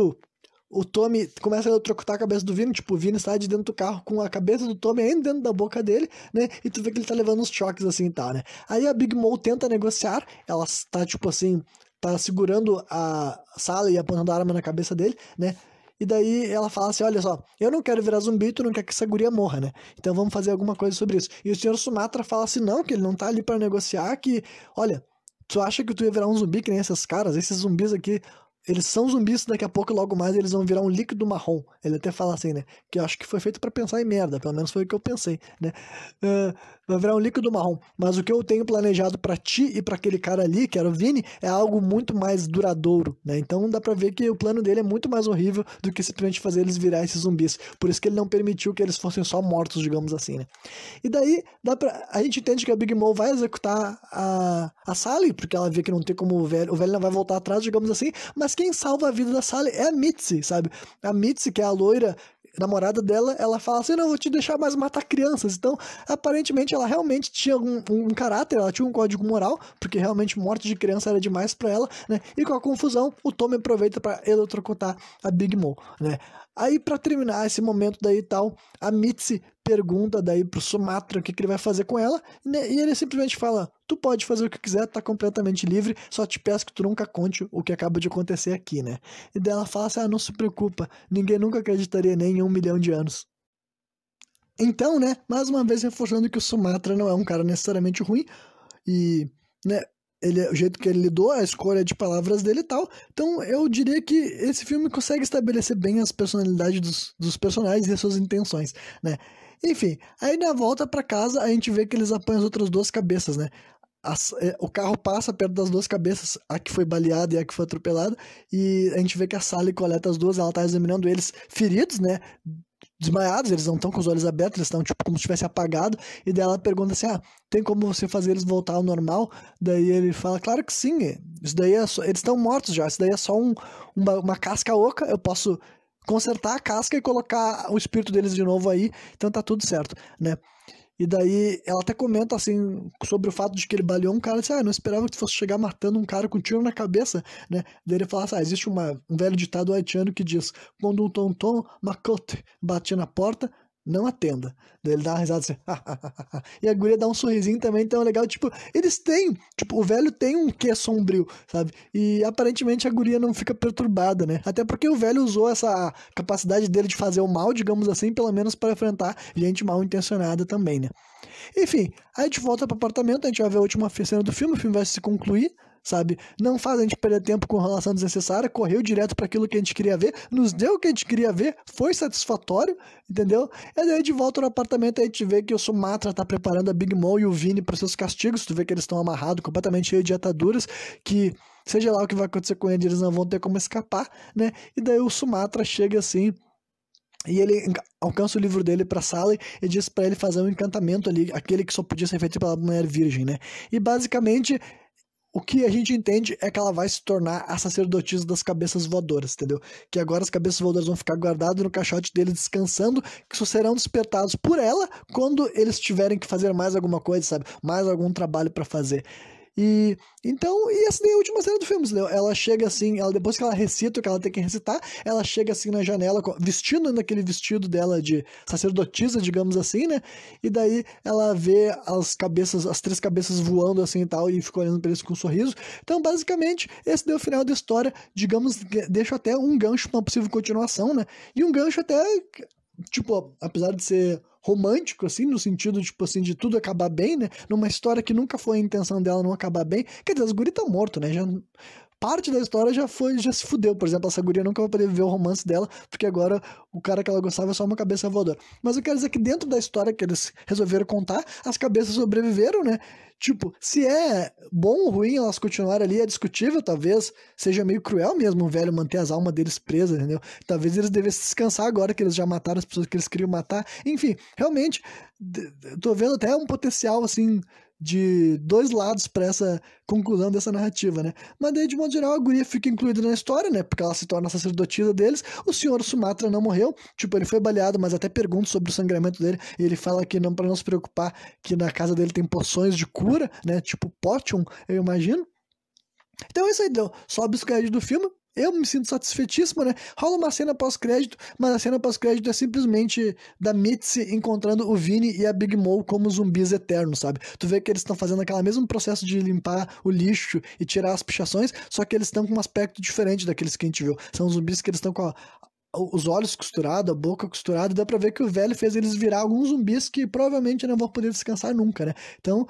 Speaker 1: o Tommy começa a eletrocutar a cabeça do Vini, tipo, o Vini sai de dentro do carro com a cabeça do Tommy ainda dentro da boca dele, né? E tu vê que ele tá levando uns choques assim e tal, né? Aí a Big Mom tenta negociar, ela tá, tipo assim, tá segurando a sala e apontando a arma na cabeça dele, né? E daí ela fala assim, olha só, eu não quero virar zumbi, tu não quer que essa guria morra, né? Então vamos fazer alguma coisa sobre isso. E o Sr. Sumatra fala assim, não, que ele não tá ali pra negociar, que, olha, tu acha que tu ia virar um zumbi que nem esses caras? Esses zumbis aqui, eles são zumbis, daqui a pouco, logo mais, eles vão virar um líquido marrom. Ele até fala assim, né? Que eu acho que foi feito pra pensar em merda, pelo menos foi o que eu pensei, né? Vai virar um líquido marrom. Mas o que eu tenho planejado pra ti e pra aquele cara ali, que era o Vini, é algo muito mais duradouro, né? Então dá pra ver que o plano dele é muito mais horrível do que simplesmente fazer eles virar esses zumbis. Por isso que ele não permitiu que eles fossem só mortos, digamos assim, né? E daí, a gente entende que a Big Mom vai executar a Sally, porque ela vê que não tem como o velho não vai voltar atrás, digamos assim, mas quem salva a vida da Sally é a Mitzi, sabe? A Mitzi, que é a loira namorada dela, ela fala assim, não, vou te deixar mais matar crianças. Então, aparentemente, ela realmente tinha um caráter, ela tinha um código moral, porque realmente morte de criança era demais pra ela, né? E com a confusão, o Tommy aproveita pra eletrocutar a Big Mom, né? Aí, pra terminar esse momento daí e tal, a Mitzi pergunta daí pro Sumatra o que ele vai fazer com ela, né? E ele simplesmente fala, tu pode fazer o que quiser, tá completamente livre, só te peço que tu nunca conte o que acaba de acontecer aqui, né? E daí ela fala assim, não se preocupa, ninguém nunca acreditaria nem em 1 milhão de anos. Então, né, mais uma vez reforçando que o Sumatra não é um cara necessariamente ruim, e, né, o jeito que ele lidou, a escolha de palavras dele e tal. Então, eu diria que esse filme consegue estabelecer bem as personalidades dos personagens e as suas intenções, né? Enfim, aí na volta pra casa a gente vê que eles apanham as outras duas cabeças, né? O carro passa perto das duas cabeças, a que foi baleada e a que foi atropelada, e a gente vê que a Sally coleta as duas, ela tá examinando eles feridos, né? Desmaiados, eles não estão com os olhos abertos, eles estão tipo como se tivesse apagado, e daí ela pergunta assim, tem como você fazer eles voltar ao normal? Daí ele fala, claro que sim, isso daí é só, eles estão mortos já, isso daí é só uma casca oca, eu posso consertar a casca e colocar o espírito deles de novo aí, então tá tudo certo, né? E daí ela até comenta assim sobre o fato de que ele baleou um cara, assim, não esperava que tu fosse chegar matando um cara com um tiro na cabeça, né? Daí ele fala assim, existe um velho ditado haitiano que diz, quando um tonton macote batia na porta, não atenda. Daí ele dá uma risada assim, e a guria dá um sorrisinho também, então é legal, tipo, eles têm, tipo, o velho tem um quê sombrio, sabe? E aparentemente a guria não fica perturbada, né? Até porque o velho usou essa capacidade dele de fazer o mal, digamos assim, pelo menos para enfrentar gente mal intencionada também, né? Enfim, aí a gente volta pro apartamento, a gente vai ver a última cena do filme, o filme vai se concluir, sabe? Não faz a gente perder tempo com relação desnecessária, correu direto para aquilo que a gente queria ver, nos deu o que a gente queria ver, foi satisfatório, entendeu? E daí de volta no apartamento a gente vê que o Sumatra tá preparando a Big Mom e o Vini para seus castigos, tu vê que eles estão amarrados, completamente cheios de ataduras, que seja lá o que vai acontecer com eles, eles não vão ter como escapar, né? E daí o Sumatra chega assim, e ele alcança o livro dele pra sala e diz pra ele fazer um encantamento ali, aquele que só podia ser feito pela mulher virgem, né? E basicamente o que a gente entende é que ela vai se tornar a sacerdotisa das cabeças voadoras, entendeu? Que agora as cabeças voadoras vão ficar guardadas no caixote dele descansando, que só serão despertados por ela quando eles tiverem que fazer mais alguma coisa, sabe? Mais algum trabalho pra fazer. E então, e essa daí é a última cena do filme, entendeu? Ela chega assim, depois que ela recita o que ela tem que recitar, ela chega assim na janela, vestindo naquele vestido dela de sacerdotisa, digamos assim, né? E daí ela vê as três cabeças voando assim e tal, e fica olhando pra eles com um sorriso. Então, basicamente, esse daí é o final da história, digamos, deixa até um gancho pra uma possível continuação, né? E um gancho até, tipo, apesar de ser romântico, assim, no sentido, tipo assim, de tudo acabar bem, né? Numa história que nunca foi a intenção dela não acabar bem. Quer dizer, as guri tá morto, né? Parte da história já se fudeu. Por exemplo, essa guria nunca vai poder viver o romance dela, porque agora o cara que ela gostava é só uma cabeça voadora. Mas eu quero dizer que dentro da história que eles resolveram contar, as cabeças sobreviveram, né? Tipo, se é bom ou ruim elas continuarem ali, é discutível, talvez seja meio cruel mesmo o velho manter as almas deles presas, entendeu? Talvez eles devessem descansar agora que eles já mataram as pessoas que eles queriam matar. Enfim, realmente, tô vendo até um potencial, assim, de dois lados para essa conclusão dessa narrativa, né? Mas daí, de modo geral, a guria fica incluída na história, né? Porque ela se torna a sacerdotisa deles. O senhor Sumatra não morreu, tipo, ele foi baleado, mas até pergunta sobre o sangramento dele, e ele fala que não, para não se preocupar, que na casa dele tem poções de cura, né? Tipo Potion, eu imagino. Então é isso aí, então. Sobe os créditos do filme. Eu me sinto satisfeitíssimo, né? Rola uma cena pós-crédito, mas a cena pós-crédito é simplesmente da Mitzi encontrando o Vini e a Big Mom como zumbis eternos, sabe? Tu vê que eles estão fazendo aquele mesmo processo de limpar o lixo e tirar as pichações, só que eles estão com um aspecto diferente daqueles que a gente viu. São zumbis que eles estão com os olhos costurados, a boca costurada, e dá pra ver que o velho fez eles virar alguns zumbis que provavelmente não vão poder descansar nunca, né? Então,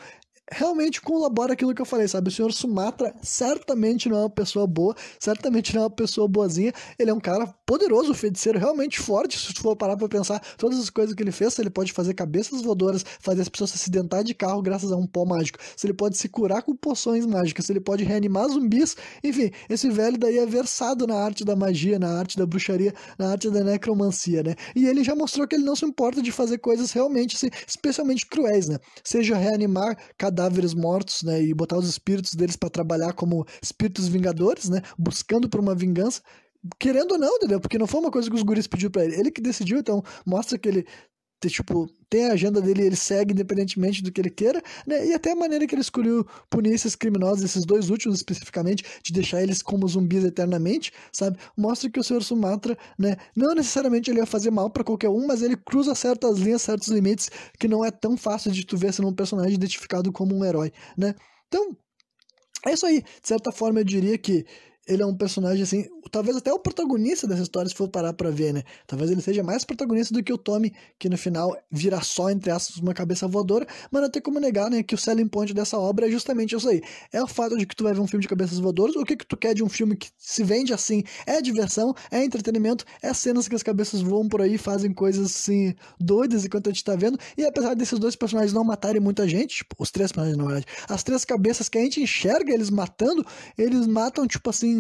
Speaker 1: realmente colabora aquilo que eu falei, sabe? O senhor Sumatra certamente não é uma pessoa boa, certamente não é uma pessoa boazinha, ele é um cara poderoso, feiticeiro, realmente forte, se tu for parar pra pensar todas as coisas que ele fez, se ele pode fazer cabeças voadoras, fazer as pessoas se acidentar de carro graças a um pó mágico, se ele pode se curar com poções mágicas, se ele pode reanimar zumbis, enfim, esse velho daí é versado na arte da magia, na arte da bruxaria, na arte da necromancia, né? E ele já mostrou que ele não se importa de fazer coisas realmente, assim, especialmente cruéis, né? Seja reanimar cadáveres mortos, né, e botar os espíritos deles para trabalhar como espíritos vingadores, né, buscando por uma vingança, querendo ou não, entendeu? Porque não foi uma coisa que os guris pediu para ele que decidiu, então mostra que ele tipo, tem a agenda dele, ele segue independentemente do que ele queira, né? E até a maneira que ele escolheu punir esses criminosos, esses dois últimos especificamente, de deixar eles como zumbis eternamente, sabe? Mostra que o Sr. Sumatra, né, não necessariamente ele ia fazer mal para qualquer um, mas ele cruza certas linhas, certos limites que não é tão fácil de tu ver sendo um personagem identificado como um herói, né? Então, é isso aí. De certa forma, eu diria que ele é um personagem, assim, talvez até o protagonista dessa história, se for parar pra ver, né? Talvez ele seja mais protagonista do que o Tommy, que no final vira só, entre aspas, uma cabeça voadora, mas não tem como negar, né, que o selling point dessa obra é justamente isso aí. É o fato de que tu vai ver um filme de cabeças voadoras, o que tu quer de um filme que se vende assim? É diversão, é entretenimento, é cenas que as cabeças voam por aí e fazem coisas, assim, doidas enquanto a gente tá vendo, e apesar desses dois personagens não matarem muita gente, tipo, os três personagens, na verdade, as três cabeças que a gente enxerga eles matando, eles matam, tipo assim,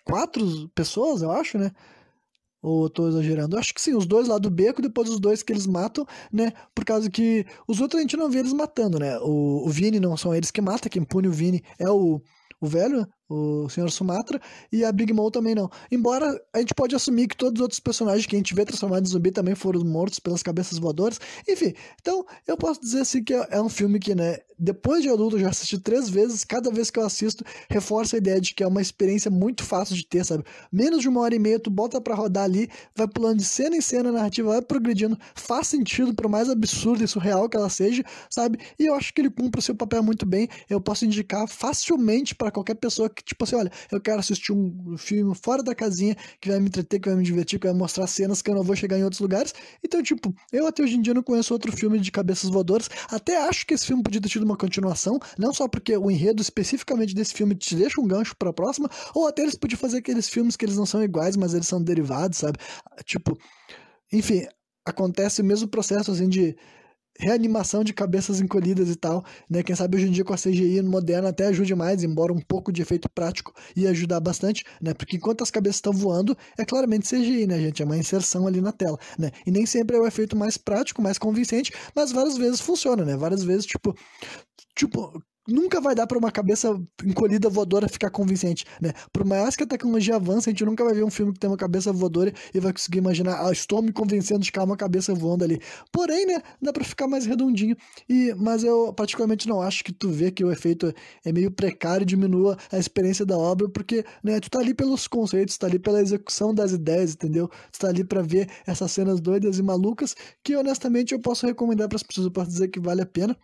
Speaker 1: 4 pessoas, eu acho, né? Ou eu tô exagerando? Eu acho que sim, os dois lá do beco, depois os dois que eles matam, né? Por causa que os outros a gente não vê eles matando, né? O Vini não são eles que matam, quem pune o Vini é o velho, o Sr. Sumatra, e a Big Mom também não. Embora a gente pode assumir que todos os outros personagens que a gente vê transformados em zumbi também foram mortos pelas cabeças voadoras. Enfim, então eu posso dizer assim que é um filme que, né, depois de adulto eu já assisti 3 vezes, cada vez que eu assisto reforça a ideia de que é uma experiência muito fácil de ter, sabe? Menos de 1h30, tu bota pra rodar ali, vai pulando de cena em cena, a narrativa vai progredindo, faz sentido, por mais absurdo e surreal que ela seja, sabe? E eu acho que ele cumpre o seu papel muito bem. Eu posso indicar facilmente pra qualquer pessoa que, tipo assim, olha, eu quero assistir um filme fora da casinha, que vai me entreter, que vai me divertir, que vai mostrar cenas que eu não vou chegar em outros lugares. Então, tipo, eu até hoje em dia não conheço outro filme de cabeças voadoras. Até acho que esse filme podia ter tido uma continuação, não só porque o enredo especificamente desse filme te deixa um gancho pra próxima, ou até eles podiam fazer aqueles filmes que eles não são iguais, mas eles são derivados, sabe? Tipo, enfim, acontece o mesmo processo, assim, de reanimação de cabeças encolhidas e tal, né? Quem sabe hoje em dia com a CGI moderna até ajude mais, embora um pouco de efeito prático ia ajudar bastante, né? Porque enquanto as cabeças estão voando, é claramente CGI, né, gente? É uma inserção ali na tela, né? E nem sempre é o efeito mais prático, mais convincente, mas várias vezes funciona, né? Várias vezes, tipo, nunca vai dar para uma cabeça encolhida voadora ficar convincente, né? Por mais que a tecnologia avance, a gente nunca vai ver um filme que tem uma cabeça voadora e vai conseguir imaginar, estou me convencendo de que há uma cabeça voando ali. Porém, né, dá para ficar mais redondinho. Mas eu particularmente não acho que tu vê que o efeito é meio precário e diminua a experiência da obra, porque, né, tu tá ali pelos conceitos, tá ali pela execução das ideias, entendeu? Tu tá ali para ver essas cenas doidas e malucas que honestamente eu posso recomendar para as pessoas, eu posso dizer que vale a pena,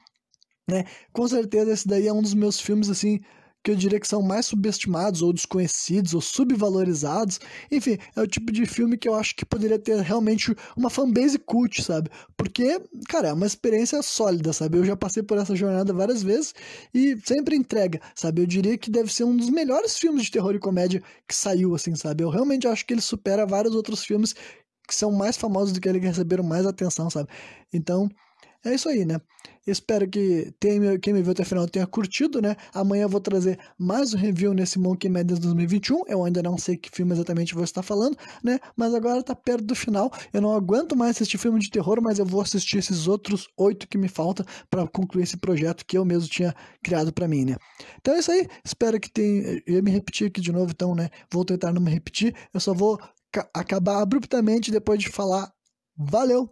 Speaker 1: né? Com certeza esse daí é um dos meus filmes, assim, que eu diria que são mais subestimados, ou desconhecidos, ou subvalorizados. Enfim, é o tipo de filme que eu acho que poderia ter realmente uma fanbase cult, sabe? Porque, cara, é uma experiência sólida, sabe? Eu já passei por essa jornada várias vezes e sempre entrega, sabe? Eu diria que deve ser um dos melhores filmes de terror e comédia que saiu, assim, sabe? Eu realmente acho que ele supera vários outros filmes que são mais famosos do que ele, que receberam mais atenção, sabe? Então, é isso aí, né? Espero que quem me viu até o final tenha curtido, né? Amanhã eu vou trazer mais um review nesse Monkey Madness 2021. Eu ainda não sei que filme exatamente vou estar falando, né? Mas agora tá perto do final. Eu não aguento mais assistir filme de terror, mas eu vou assistir esses outros 8 que me faltam para concluir esse projeto que eu mesmo tinha criado para mim, né? Então é isso aí. Espero que tenha. Eu ia me repetir aqui de novo, então, né? Vou tentar não me repetir. Eu só vou acabar abruptamente depois de falar. Valeu!